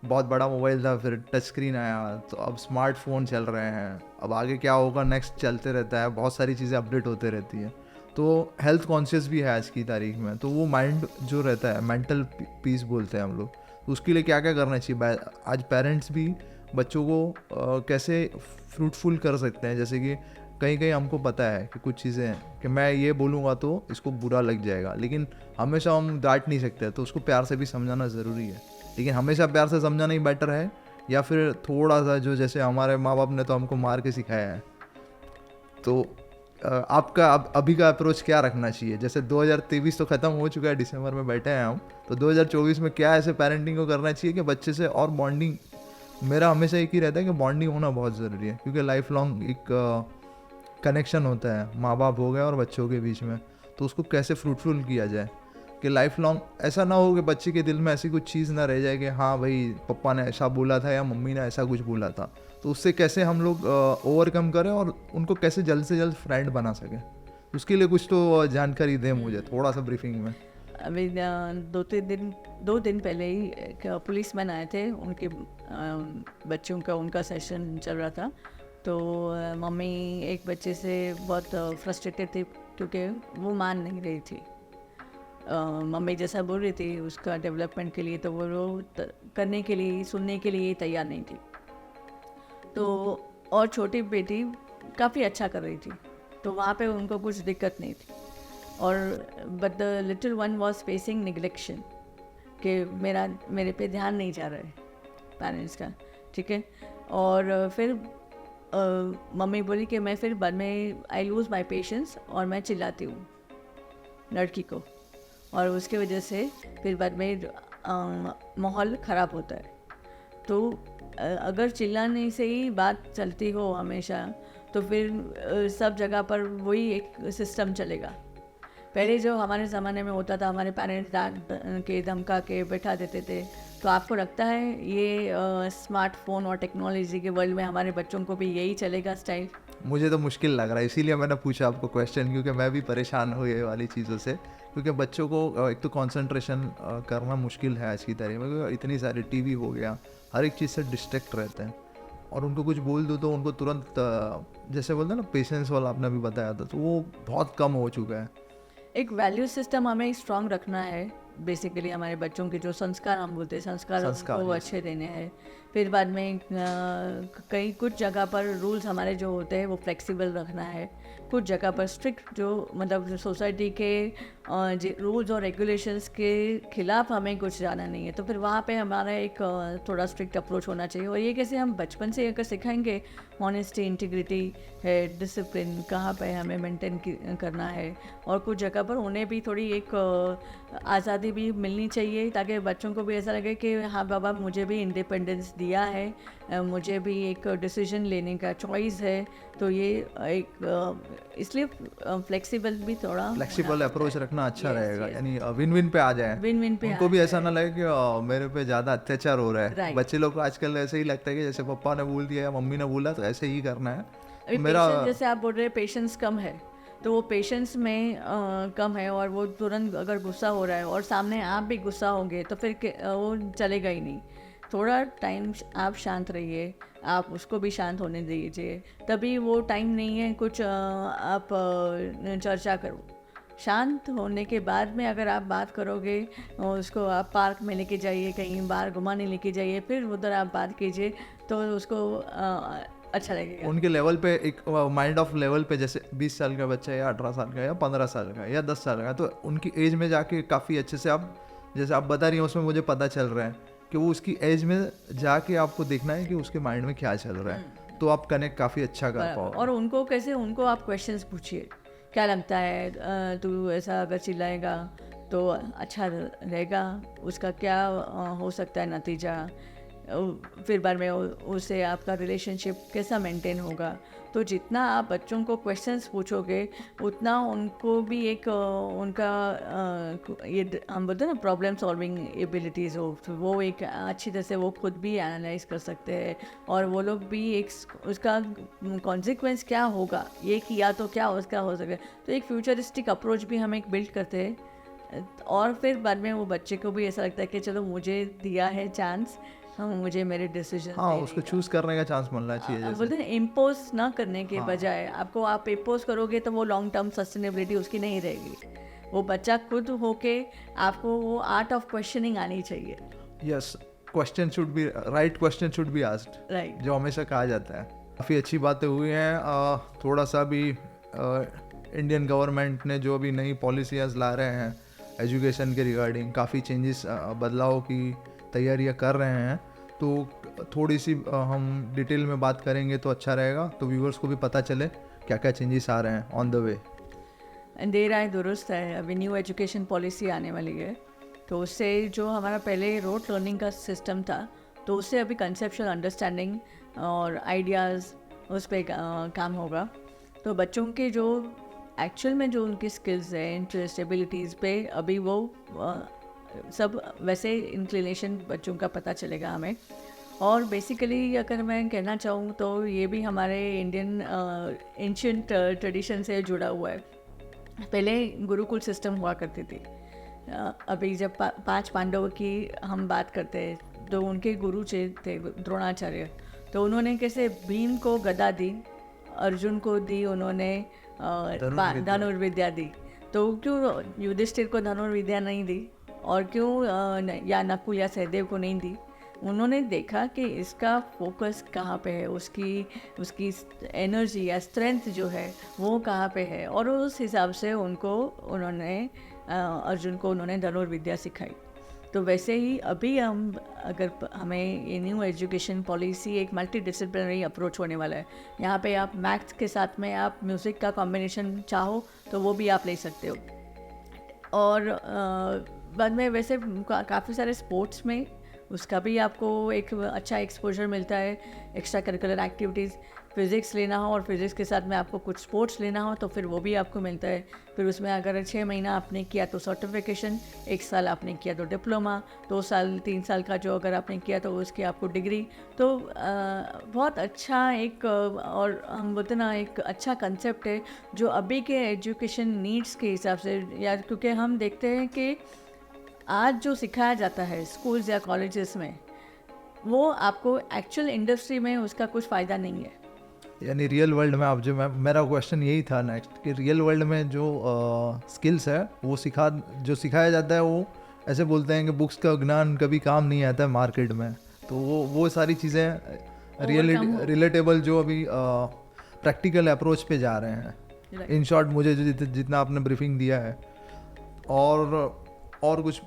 Speaker 2: बहुत बड़ा मोबाइल था, फिर टच स्क्रीन आया, तो अब स्मार्टफोन चल रहे हैं। अब आगे क्या होगा नेक्स्ट चलते रहता है, बहुत सारी चीज़ें अपडेट होते रहती हैं। तो हेल्थ कॉन्शियस भी है आज की तारीख में, तो वो माइंड जो रहता है, मेंटल पीस बोलते हैं हम लोग, तो उसके लिए क्या क्या करना चाहिए? आज पेरेंट्स भी बच्चों को कैसे फ्रूटफुल कर सकते हैं? जैसे कि कहीं कहीं हमको पता है कि कुछ चीज़ें हैं कि मैं ये बोलूँगा तो इसको बुरा लग जाएगा, लेकिन हमेशा हम डांट नहीं सकते, तो उसको प्यार से भी समझाना ज़रूरी है। लेकिन हमेशा प्यार से समझाना ही बेटर है, या फिर थोड़ा सा जो जैसे हमारे माँ बाप ने तो हमको मार के सिखाया है, तो आपका अभी का अप्रोच क्या रखना चाहिए? जैसे 2023 तो ख़त्म हो चुका है, दिसंबर में बैठे हैं हम, तो 2024 में क्या ऐसे पेरेंटिंग को करना चाहिए कि बच्चे से और बॉन्डिंग, मेरा हमेशा एक ही रहता है कि बॉन्डिंग होना बहुत ज़रूरी है, क्योंकि लाइफ लॉन्ग एक कनेक्शन होता है माँ बाप हो गए और बच्चों के बीच में, तो उसको कैसे फ्रूटफुल किया जाए कि लाइफ लॉन्ग ऐसा ना हो कि बच्चे के दिल में ऐसी कुछ चीज़ ना रह जाए कि हाँ भाई पापा ने ऐसा बोला था या मम्मी ने ऐसा कुछ बोला था। तो उससे कैसे हम लोग ओवरकम करें और उनको कैसे जल्द से जल्द फ्रेंड बना सकें, उसके लिए कुछ तो जानकारी दें मुझे थोड़ा सा ब्रीफिंग में।
Speaker 1: अभी 2 दिन पहले ही एक पुलिसमैन आए थे, उनके बच्चों का उनका सेशन चल रहा था, तो मम्मी एक बच्चे से बहुत फ्रस्ट्रेटेड थी क्योंकि वो मान नहीं रही थी। मम्मी जैसा बोल रही थी उसका डेवलपमेंट के लिए, तो वो करने के लिए, सुनने के लिए तैयार नहीं थी। तो और छोटी बेटी काफ़ी अच्छा कर रही थी, तो वहाँ पे उनको कुछ दिक्कत नहीं थी। और but the little one was facing neglection, कि मेरे पे ध्यान नहीं जा रहा है पेरेंट्स का, ठीक है। और फिर मम्मी बोली कि मैं फिर बाद में आई लूज़ माई पेशेंस और मैं चिल्लाती हूँ लड़की को, और उसके वजह से फिर बाद में माहौल ख़राब होता है। तो अगर चिल्लाने से ही बात चलती हो हमेशा, तो फिर सब जगह पर वही एक सिस्टम चलेगा। पहले जो हमारे ज़माने में होता था, हमारे पेरेंट्स डांट के धमका के बैठा देते थे, तो आपको लगता है ये स्मार्टफोन और टेक्नोलॉजी के वर्ल्ड में हमारे बच्चों को भी यही चलेगा स्टाइल?
Speaker 2: मुझे तो मुश्किल लग रहा है, इसीलिए मैंने पूछा आपको क्वेश्चन, क्योंकि मैं भी परेशान हूँ ये वाली चीज़ों से, क्योंकि बच्चों को एक तो कंसंट्रेशन करना मुश्किल है आज की तारीख में, क्योंकि इतनी सारी टीवी हो गया, हर एक चीज़ से डिस्ट्रैक्ट रहते हैं, और उनको कुछ बोल दो तो उनको तुरंत जैसे बोलते हैं ना, पेशेंस वाला आपने भी बताया था, तो वो बहुत कम हो चुका है। एक
Speaker 1: वैल्यू सिस्टम हमें स्ट्रॉन्ग रखना है, बेसिकली हमारे बच्चों के जो संस्कार हम बोलते हैं, संस्कार
Speaker 2: संस्कार,
Speaker 1: वो अच्छे देने हैं। फिर बाद में कई कुछ जगह पर रूल्स हमारे जो होते हैं वो फ्लेक्सिबल रखना है, कुछ जगह पर स्ट्रिक्ट जो मतलब सोसाइटी के रूल्स और रेगुलेशंस के खिलाफ हमें कुछ जाना नहीं है, तो फिर वहाँ पे हमारा एक थोड़ा स्ट्रिक्ट अप्रोच होना चाहिए। और ये कैसे हम बचपन से अगर सिखाएंगे, ऑनेस्टी, इंटीग्रिटी है, डिसिप्लिन कहाँ पे हमें मेंटेन करना है, और कुछ जगह पर उन्हें भी थोड़ी एक आज़ादी भी मिलनी चाहिए, ताकि बच्चों को भी ऐसा लगे कि हाँ बाबा मुझे भी इंडिपेंडेंस दिया है, मुझे भी एक डिसीजन लेने का चॉइस है। तो ये एक इसलिए फ्लेक्सिबल भी थोड़ा
Speaker 2: फ्लेक्सिबल अप्रोच रखना अच्छा रहेगा, यानी विन विन पे आ जाए,
Speaker 1: विन विन पे
Speaker 2: उनको भी ऐसा ना लगे कि मेरे पे ज़्यादा अत्याचार हो रहा है।
Speaker 1: Right.
Speaker 2: बच्चे लोग को आजकल ऐसे ही लगता है कि जैसे पापा ने बोल दिया या मम्मी ने बोला तो ऐसे ही करना है।
Speaker 1: अभी पेशेंस, जैसे आप बोल रहे हैं पेशेंस कम है, तो वो पेशेंस में कम है, और वो तुरंत अगर गुस्सा हो रहा है और सामने आप भी गुस्सा होंगे तो फिर वो चलेगा ही नहीं। थोड़ा टाइम आप शांत रहिए, आप उसको भी शांत होने दीजिए, तभी वो टाइम नहीं है कुछ आप चर्चा करो। शांत होने के बाद में अगर आप बात करोगे, उसको आप पार्क में लेके जाइए, कहीं बाहर घुमाने लेके जाइए, फिर उधर आप बात कीजिए, तो उसको अच्छा लगेगा।
Speaker 2: उनके लेवल पे एक माइंड ऑफ लेवल पे, जैसे 20 साल का बच्चा या 18 साल का या 15 साल का या 10 साल का, तो उनकी एज में जाके काफ़ी अच्छे से आप, जैसे आप बता रही हैं उसमें मुझे पता चल रहा है कि वो उसकी एज में जाके आपको देखना है कि उसके माइंड में क्या चल रहा है, तो आप कनेक्ट काफ़ी अच्छा कर पाओ।
Speaker 1: और उनको कैसे, उनको आप क्वेश्चंस पूछिए, क्या लगता है तू ऐसा अगर चिल्लाएगा तो अच्छा रहेगा, उसका क्या हो सकता है नतीजा, फिर बाद में उससे आपका रिलेशनशिप कैसा मेंटेन होगा। तो जितना आप बच्चों को क्वेश्चंस पूछोगे उतना उनको भी एक उनका ये हम बोलते हैं ना प्रॉब्लम सॉल्विंग एबिलिटीज़ हो, तो वो एक अच्छी तरह से वो खुद भी एनालाइज कर सकते हैं, और वो लोग भी एक उसका कॉन्सिक्वेंस क्या होगा, ये किया तो क्या उसका हो सके। तो एक फ्यूचरिस्टिक अप्रोच भी हम एक बिल्ड करते हैं, और फिर बाद में वो बच्चे को भी ऐसा लगता है कि चलो मुझे दिया है चांस, मुझे मेरे डिसीजन,
Speaker 2: हाँ, उसको चूज करने का चांस मिलना चाहिए। जैसे
Speaker 1: बोलते हैं इम्पोज ना करने के बजाय आपको, आप इम्पोज करोगे तो वो लॉन्ग टर्म सस्टेनेबिलिटी उसकी नहीं रहेगी। वो बच्चा खुद होके आपको वो आर्ट ऑफ क्वेश्चनिंग आनी चाहिए।
Speaker 2: Yes, question should be right, question should be asked,
Speaker 1: right.
Speaker 2: जो हमेशा कहा जाता है। काफ़ी अच्छी बातें हुई हैं। थोड़ा सा भी इंडियन गवर्नमेंट ने जो अभी नई पॉलिसीज ला रहे हैं एजुकेशन के रिगार्डिंग, काफ़ी चेंजेस, बदलाव की तैयारियां कर रहे हैं, तो थोड़ी सी हम डिटेल में बात करेंगे तो अच्छा रहेगा, तो व्यूअर्स को भी पता चले क्या क्या चेंजेस आ रहे हैं ऑन द वे।
Speaker 1: देर आए दुरुस्त है, अभी न्यू एजुकेशन पॉलिसी आने वाली है, तो उससे जो हमारा पहले रोड लर्निंग का सिस्टम था, तो उससे अभी कंसेप्चुअल अंडरस्टैंडिंग और आइडियाज़ उस पर काम होगा। तो बच्चों के जो एक्चुअल में जो उनकी स्किल्स है, इंटरेस्ट, एबिलिटीज़ पे अभी वो सब वैसे इंक्लिनेशन बच्चों का पता चलेगा हमें। और बेसिकली अगर मैं कहना चाहूँ तो ये भी हमारे इंडियन एंशिएंट ट्रेडिशन से जुड़ा हुआ है। पहले गुरुकुल सिस्टम हुआ करती थी। अभी जब 5 पांडवों की हम बात करते हैं तो उनके गुरु थे द्रोणाचार्य, तो उन्होंने कैसे भीम को गदा दी, अर्जुन को दी उन्होंने धनुर्विद्या दी, तो क्यों युधिष्ठिर को धनुर्विद्या नहीं दी, और क्यों या नकुल या सहदेव को नहीं दी? उन्होंने देखा कि इसका फोकस कहाँ पे है, उसकी एनर्जी या स्ट्रेंथ जो है वो कहाँ पे है, और उस हिसाब से उन्होंने अर्जुन को उन्होंने धनुर्विद्या सिखाई। तो वैसे ही अभी अगर हमें ये न्यू एजुकेशन पॉलिसी एक मल्टी डिसिप्लिनरी अप्रोच होने वाला है। यहाँ पे आप मैथ्स के साथ में आप म्यूज़िक का कॉम्बिनेशन चाहो तो वो भी आप ले सकते हो, और बाद में वैसे काफ़ी सारे स्पोर्ट्स में उसका भी आपको एक अच्छा एक्सपोजर मिलता है। एक्स्ट्रा करिकुलर एक्टिविटीज़, फिज़िक्स लेना हो और फिज़िक्स के साथ में आपको कुछ स्पोर्ट्स लेना हो तो फिर वो भी आपको मिलता है। फिर उसमें अगर 6 महीना आपने किया तो सर्टिफिकेशन, 1 साल आपने किया तो डिप्लोमा, 2 साल 3 साल का जो अगर आपने किया तो उसकी आपको डिग्री। तो बहुत अच्छा एक और हम बोलते ना एक अच्छा कंसेप्ट है जो अभी के एजुकेशन नीड्स के हिसाब से, या क्योंकि हम देखते हैं कि आज जो सिखाया जाता है स्कूल्स या कॉलेजेस में वो आपको एक्चुअल इंडस्ट्री में उसका कुछ फ़ायदा नहीं है।
Speaker 2: यानी रियल वर्ल्ड में आप मेरा क्वेश्चन यही था नेक्स्ट, कि रियल वर्ल्ड में जो स्किल्स है वो जो सिखाया जाता है, वो ऐसे बोलते हैं कि बुक्स का ज्ञान कभी काम नहीं आता है मार्केट में, तो वो सारी चीज़ें रिलेटेबल जो अभी प्रैक्टिकल अप्रोच पे जा रहे हैं। इन शॉर्ट मुझे जो जितना आपने ब्रीफिंग दिया है, और कुछ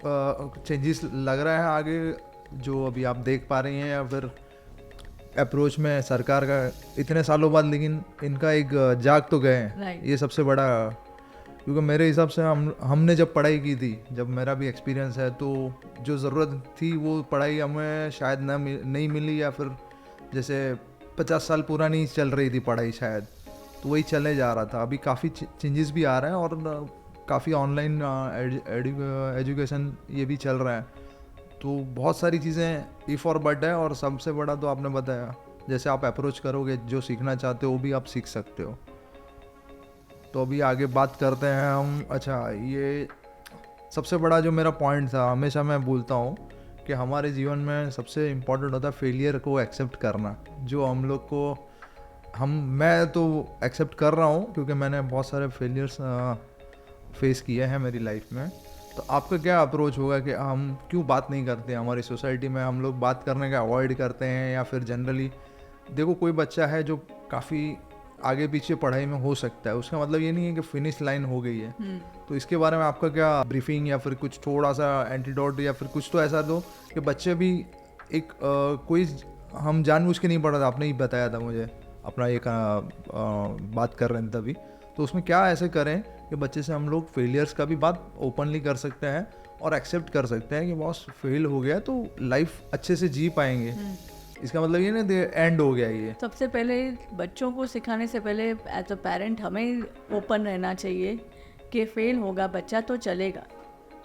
Speaker 2: चेंजेस लग रहा है आगे जो अभी आप देख पा रही हैं, या फिर अप्रोच में सरकार का इतने सालों बाद, लेकिन इनका एक जाग तो गए हैं, ये सबसे बड़ा। क्योंकि मेरे हिसाब से हमने जब पढ़ाई की थी, जब मेरा भी एक्सपीरियंस है, तो जो ज़रूरत थी वो पढ़ाई हमें शायद नहीं मिली, या फिर जैसे 50 साल पुरानी चल रही थी पढ़ाई शायद, तो वही चले जा रहा था। अभी काफ़ी चेंजेस भी आ रहे हैं और काफ़ी ऑनलाइन एजुकेशन ये भी चल रहा है, तो बहुत सारी चीज़ें इफ़ और बट है। और सबसे बड़ा तो आपने बताया, जैसे आप अप्रोच करोगे जो सीखना चाहते हो वो भी आप सीख सकते हो। तो अभी आगे बात करते हैं हम। अच्छा, ये सबसे बड़ा जो मेरा पॉइंट था, हमेशा मैं बोलता हूँ कि हमारे जीवन में सबसे इम्पोर्टेंट होता है फेलियर को एक्सेप्ट करना, जो हम लोग को मैं तो एक्सेप्ट कर रहा हूँ क्योंकि मैंने बहुत सारे फेलियर्स फेस किए हैं मेरी लाइफ में। तो आपका क्या अप्रोच होगा कि हम क्यों बात नहीं करते? हमारी सोसाइटी में हम लोग बात करने का अवॉइड करते हैं, या फिर जनरली देखो कोई बच्चा है जो काफ़ी आगे पीछे पढ़ाई में हो सकता है, उसका मतलब ये नहीं है कि फिनिश लाइन हो गई है। तो इसके बारे में आपका क्या ब्रीफिंग या फिर कुछ थोड़ा सा एंटीडोट या फिर कुछ तो ऐसा दो कि बच्चे भी एक कोई हम जानबूझ के नहीं पढ़ा था, आपने ही बताया था मुझे अपना एक बात कर रहे हैं तभी, तो उसमें क्या ऐसे करें कि बच्चे से हम लोग फेलियर्स का भी बात ओपनली कर सकते हैं और एक्सेप्ट कर सकते हैं कि बॉस फेल हो गया तो लाइफ अच्छे से जी पाएंगे। इसका मतलब ये ना एंड हो गया ये।
Speaker 1: सबसे पहले बच्चों को सिखाने से पहले एज अ पेरेंट हमें ओपन रहना चाहिए कि फेल होगा बच्चा तो चलेगा।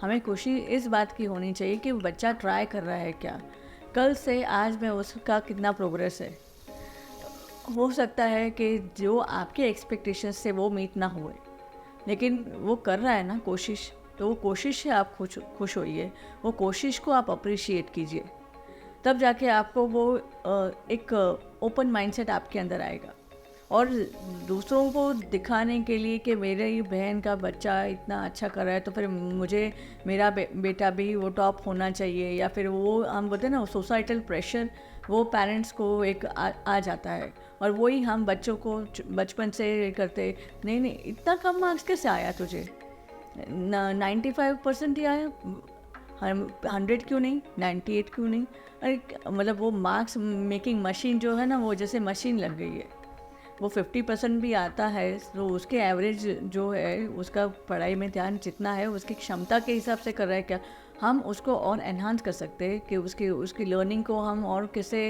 Speaker 1: हमें खुशी इस बात की होनी चाहिए कि बच्चा ट्राई कर रहा है क्या, कल से आज में उसका कितना प्रोग्रेस है। हो सकता है कि जो आपके एक्सपेक्टेशंस से वो मीट ना हुए, लेकिन वो कर रहा है ना कोशिश, तो वो कोशिश से आप खुश होइए, वो कोशिश को आप अप्रिशिएट कीजिए, तब जाके आपको वो एक ओपन माइंडसेट आपके अंदर आएगा। और दूसरों को दिखाने के लिए कि मेरे बहन का बच्चा इतना अच्छा कर रहा है तो फिर मुझे मेरा बेटा भी वो टॉप होना चाहिए, या फिर वो हम बोलते हैं ना सोसाइटल प्रेशर, वो पेरेंट्स को एक आ जाता है। और वही हम बच्चों को बचपन से करते, नहीं नहीं इतना कम मार्क्स कैसे आया तुझे, 95% ही आया, 100 क्यों नहीं, 98 क्यों नहीं। अरे मतलब वो मार्क्स मेकिंग मशीन जो है ना, वो जैसे मशीन लग गई है। वो 50% भी आता है तो उसके एवरेज जो है उसका पढ़ाई में ध्यान जितना है उसकी क्षमता के हिसाब से कर रहा है क्या, हम उसको और एनहांस कर सकते हैं कि उसकी लर्निंग को हम और कैसे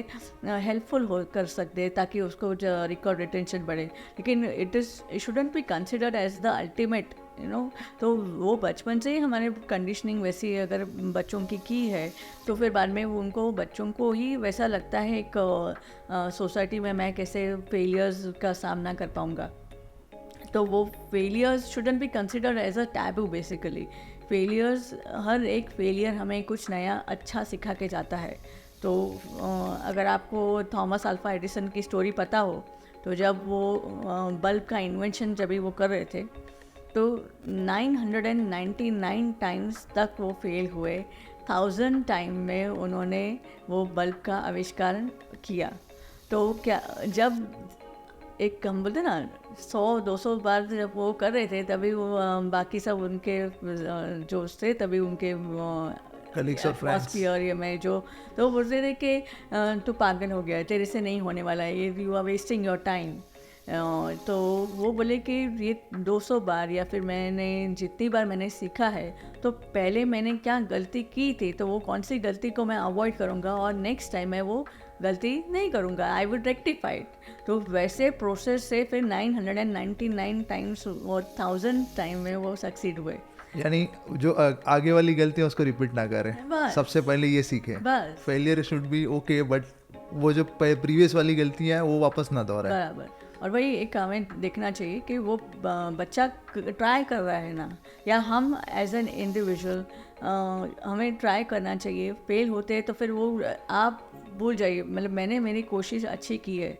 Speaker 1: हेल्पफुल कर सकते हैं ताकि उसको रिकॉर्ड रिटेंशन बढ़े। लेकिन it shouldn't be considered as the ultimate, तो वो बचपन से ही हमारे कंडीशनिंग वैसी अगर बच्चों की है तो फिर बाद में उनको बच्चों को ही वैसा लगता है एक सोसाइटी में मैं कैसे फेलियर्स का सामना कर पाऊँगा। तो वो failures shouldn't be considered as a taboo. Basically failures, हर एक फेलियर हमें कुछ नया अच्छा सिखा के जाता है। तो अगर आपको थॉमस अल्फा एडिसन की स्टोरी पता हो, तो जब वो बल्ब का इन्वेंशन जब भी वो कर रहे थे तो 999 टाइम्स तक वो फेल हुए, 1000 टाइम में उन्होंने वो बल्ब का आविष्कार किया। तो क्या जब एक हम बोलते ना 100-200 बार जब वो कर रहे थे तभी वो बाकी सब उनके जो थे तभी उनके
Speaker 2: कलीग्स और फ्रेंड्स
Speaker 1: एटमॉस्फेयर में जो तो बोलते थे कि तू पागल हो गया, तेरे से नहीं होने वाला है, you are wasting your time. तो वो बोले कि ये 200 बार या फिर मैंने जितनी बार मैंने सीखा है तो पहले मैंने क्या गलती की थी, तो वो कौन सी गलती को मैं अवॉइड करूँगा और नेक्स्ट टाइम मैं वो गलती नहीं करूँगा, आई वुड रेक्टिफाइड। तो वैसे प्रोसेस से फिर 999 टाइम्स और 1000 टाइम में वो सक्सीड हुए।
Speaker 2: यानी जो आगे वाली गलती है उसको रिपीट ना करें, सबसे पहले ये सीखें। Failure should be okay, but वो जो प्रीवियस वाली गलतियाँ हैं वो वापस ना दोहराएं।
Speaker 1: बराबर। और वही एक हमें देखना चाहिए कि वो बच्चा ट्राई कर रहा है ना, या हम एज एन इंडिविजुअल हमें ट्राई करना चाहिए। फेल होते हैं तो फिर वो आप भूल जाइए, मतलब मैंने मेरी कोशिश अच्छी की है,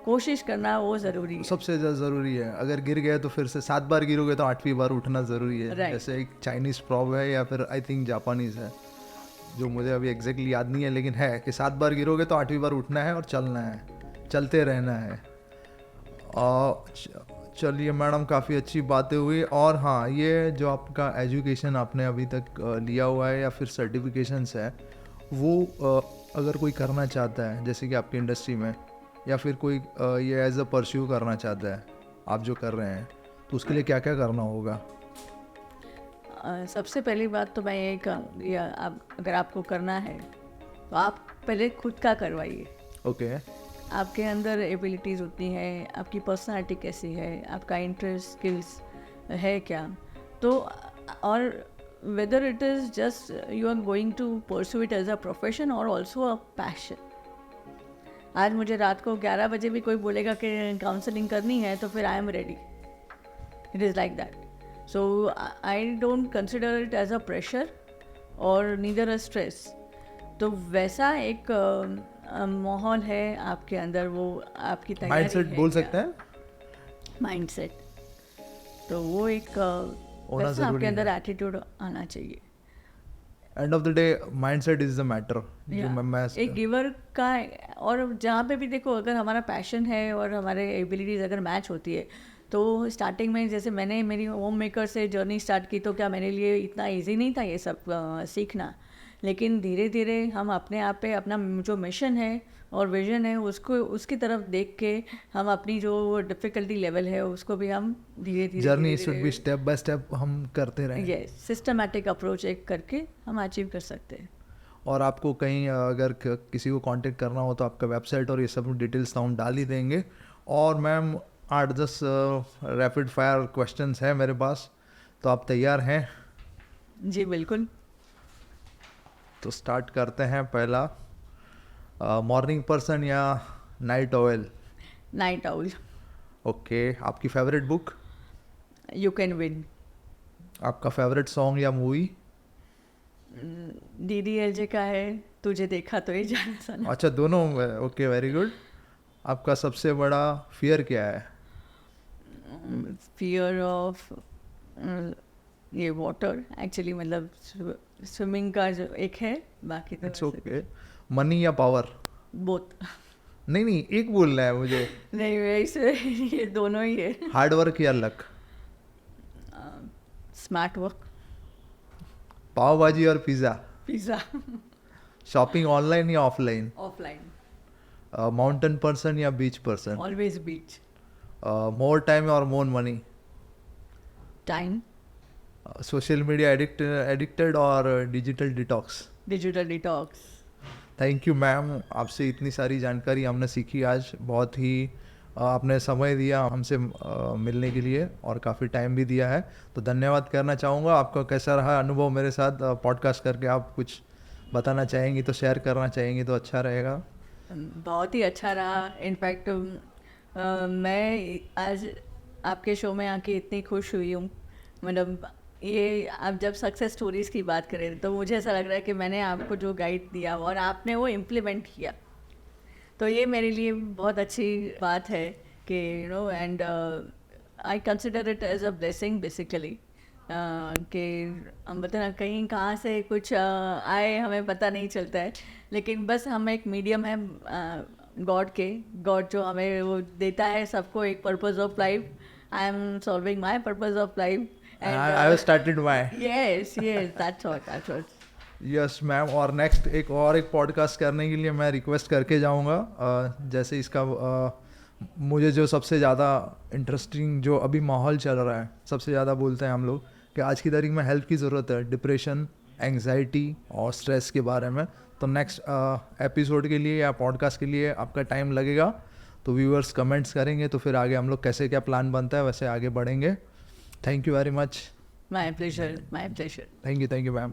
Speaker 1: कोशिश करना वो ज़रूरी है,
Speaker 2: सबसे ज़्यादा ज़रूरी है। अगर गिर गए तो फिर से 7 बार गिरोगे तो 8वीं बार उठना ज़रूरी है। जैसे एक चाइनीज़ प्रॉब है या फिर आई थिंक जापानीज़ है, जो मुझे अभी एग्जैक्टली याद नहीं है, लेकिन है कि 7 बार गिरोगे तो 8वीं बार उठना है और चलना है, चलते रहना है। चलिए मैडम, काफ़ी अच्छी बातें हुई। और हाँ, ये जो आपका एजुकेशन आपने अभी तक लिया हुआ है या फिर सर्टिफिकेशंस है, वो अगर कोई करना चाहता है जैसे कि आपकी इंडस्ट्री में, या फिर कोई ये एज अ परस्यू करना चाहता है आप जो कर रहे हैं, तो उसके लिए क्या क्या करना होगा?
Speaker 1: सबसे पहली बात तो मैं ये कहूँगी, अगर आपको करना है तो आप पहले खुद का करवाइए।
Speaker 2: ओके।
Speaker 1: आपके अंदर एबिलिटीज़ उतनी है, आपकी पर्सनालिटी कैसी है, आपका इंटरेस्ट स्किल्स है क्या, तो और whether it is just you are going to pursue it as a profession और ऑल्सो अ पैशन। आज मुझे रात को 11 बजे भी कोई बोलेगा कि काउंसलिंग करनी है तो फिर I am ready, it is like that. So I don't consider it as a pressure और नीदर अ स्ट्रेस। तो वैसा एक माहौल है आपके अंदर, वो आपकी तैयारी
Speaker 2: माइंडसेट बोल सकते हैं,
Speaker 1: माइंडसेट। तो वो एक
Speaker 2: होना
Speaker 1: वैसा
Speaker 2: जरूरी
Speaker 1: आपके अंदर
Speaker 2: है।
Speaker 1: एटीट्यूड आना चाहिए।
Speaker 2: End of the day mindset is the matter. जो
Speaker 1: या,
Speaker 2: मैं
Speaker 1: एक गिवर का, और जहाँ पे भी देखो अगर हमारा पैशन है और हमारे एबिलिटीज़ अगर मैच होती है, तो स्टार्टिंग में जैसे मैंने मेरी होम मेकर से जर्नी स्टार्ट की, तो क्या मेरे लिए इतना इजी नहीं था ये सब सीखना। लेकिन धीरे धीरे हम अपने आप पे अपना जो मिशन है और विजन है उसको, उसकी तरफ देख के हम अपनी जो डिफ़िकल्टी लेवल है उसको भी हम धीरे धीरे
Speaker 2: journey should be step by step हम करते रहें।
Speaker 1: ये सिस्टमेटिक अप्रोच एक करके हम अचीव कर सकते हैं।
Speaker 2: और आपको कहीं अगर किसी को कांटेक्ट करना हो तो आपका वेबसाइट और ये सब डिटेल्स तो हम डाल ही देंगे। और मैम 8-10 रैपिड फायर क्वेश्चंस हैं मेरे पास, तो आप तैयार हैं?
Speaker 1: जी बिल्कुल।
Speaker 2: तो स्टार्ट करते हैं। पहला, मॉर्निंग पर्सन या night oil?
Speaker 1: Night owl.
Speaker 2: Okay. आपकी favourite book?
Speaker 1: You can win.
Speaker 2: आपका फेवरेट सॉन्ग या मूवी?
Speaker 1: DDLJ का है तुझे देखा तो ये जाना सना।
Speaker 2: अच्छा, दोनों। Okay, very good. आपका सबसे बड़ा फियर क्या है?
Speaker 1: फियर ऑफ ये वाटर एक्चुअली, मतलब स्विमिंग का जो एक है, बाकी तो
Speaker 2: इट्स ओके। मनी या पावर?
Speaker 1: बोथ।
Speaker 2: नहीं नहीं, एक बोलना है मुझे।
Speaker 1: नहीं वैसे ये दोनों ही है।
Speaker 2: हार्ड वर्क या luck?
Speaker 1: Smart work.
Speaker 2: Pav bhaji और पिज़्ज़ा?
Speaker 1: पिज़्ज़ा।
Speaker 2: शॉपिंग ऑनलाइन या ऑफलाइन?
Speaker 1: ऑफलाइन।
Speaker 2: माउंटेन पर्सन या beach person?
Speaker 1: Always beach.
Speaker 2: More time और more money?
Speaker 1: Time.
Speaker 2: Social media addicted और digital detox?
Speaker 1: Digital detox.
Speaker 2: Thank you ma'am, आपसे इतनी सारी जानकारी हमने सीखी आज। बहुत ही आपने समय दिया हमसे मिलने के लिए और काफ़ी टाइम भी दिया है, तो धन्यवाद करना चाहूँगा। आपका कैसा रहा अनुभव मेरे साथ पॉडकास्ट करके? आप कुछ बताना चाहेंगी तो शेयर करना चाहेंगी तो अच्छा रहेगा।
Speaker 1: बहुत ही अच्छा रहा। इनफैक्ट मैं आज आपके शो में आके इतनी खुश हुई हूँ। मतलब ये आप जब सक्सेस स्टोरीज़ की बात करें तो मुझे ऐसा लग रहा है कि मैंने आपको जो गाइड दिया और आपने वो इम्प्लीमेंट किया, तो ये मेरे लिए बहुत अच्छी बात है कि you know, and I consider it as a blessing basically, कि हम पता ना कहीं कहाँ से कुछ आए हमें पता नहीं चलता है, लेकिन बस हम एक मीडियम है गॉड जो हमें वो देता है सबको एक purpose of life. I am solving my purpose of life
Speaker 2: I have started my
Speaker 1: yes that's what
Speaker 2: yes ma'am. और नेक्स्ट एक पॉडकास्ट करने के लिए मैं रिक्वेस्ट करके जाऊंगा। जैसे इसका मुझे जो सबसे ज़्यादा इंटरेस्टिंग जो अभी माहौल चल रहा है, सबसे ज़्यादा बोलते हैं हम लोग कि आज की तारीख में हेल्प की ज़रूरत है, डिप्रेशन, एंग्जाइटी और स्ट्रेस के बारे में। तो नेक्स्ट एपिसोड के लिए या पॉडकास्ट के लिए आपका टाइम लगेगा, तो व्यूअर्स कमेंट्स करेंगे, तो फिर आगे हम लोग कैसे क्या प्लान बनता है वैसे आगे बढ़ेंगे। Thank you very much.
Speaker 1: my pleasure
Speaker 2: thank you ma'am.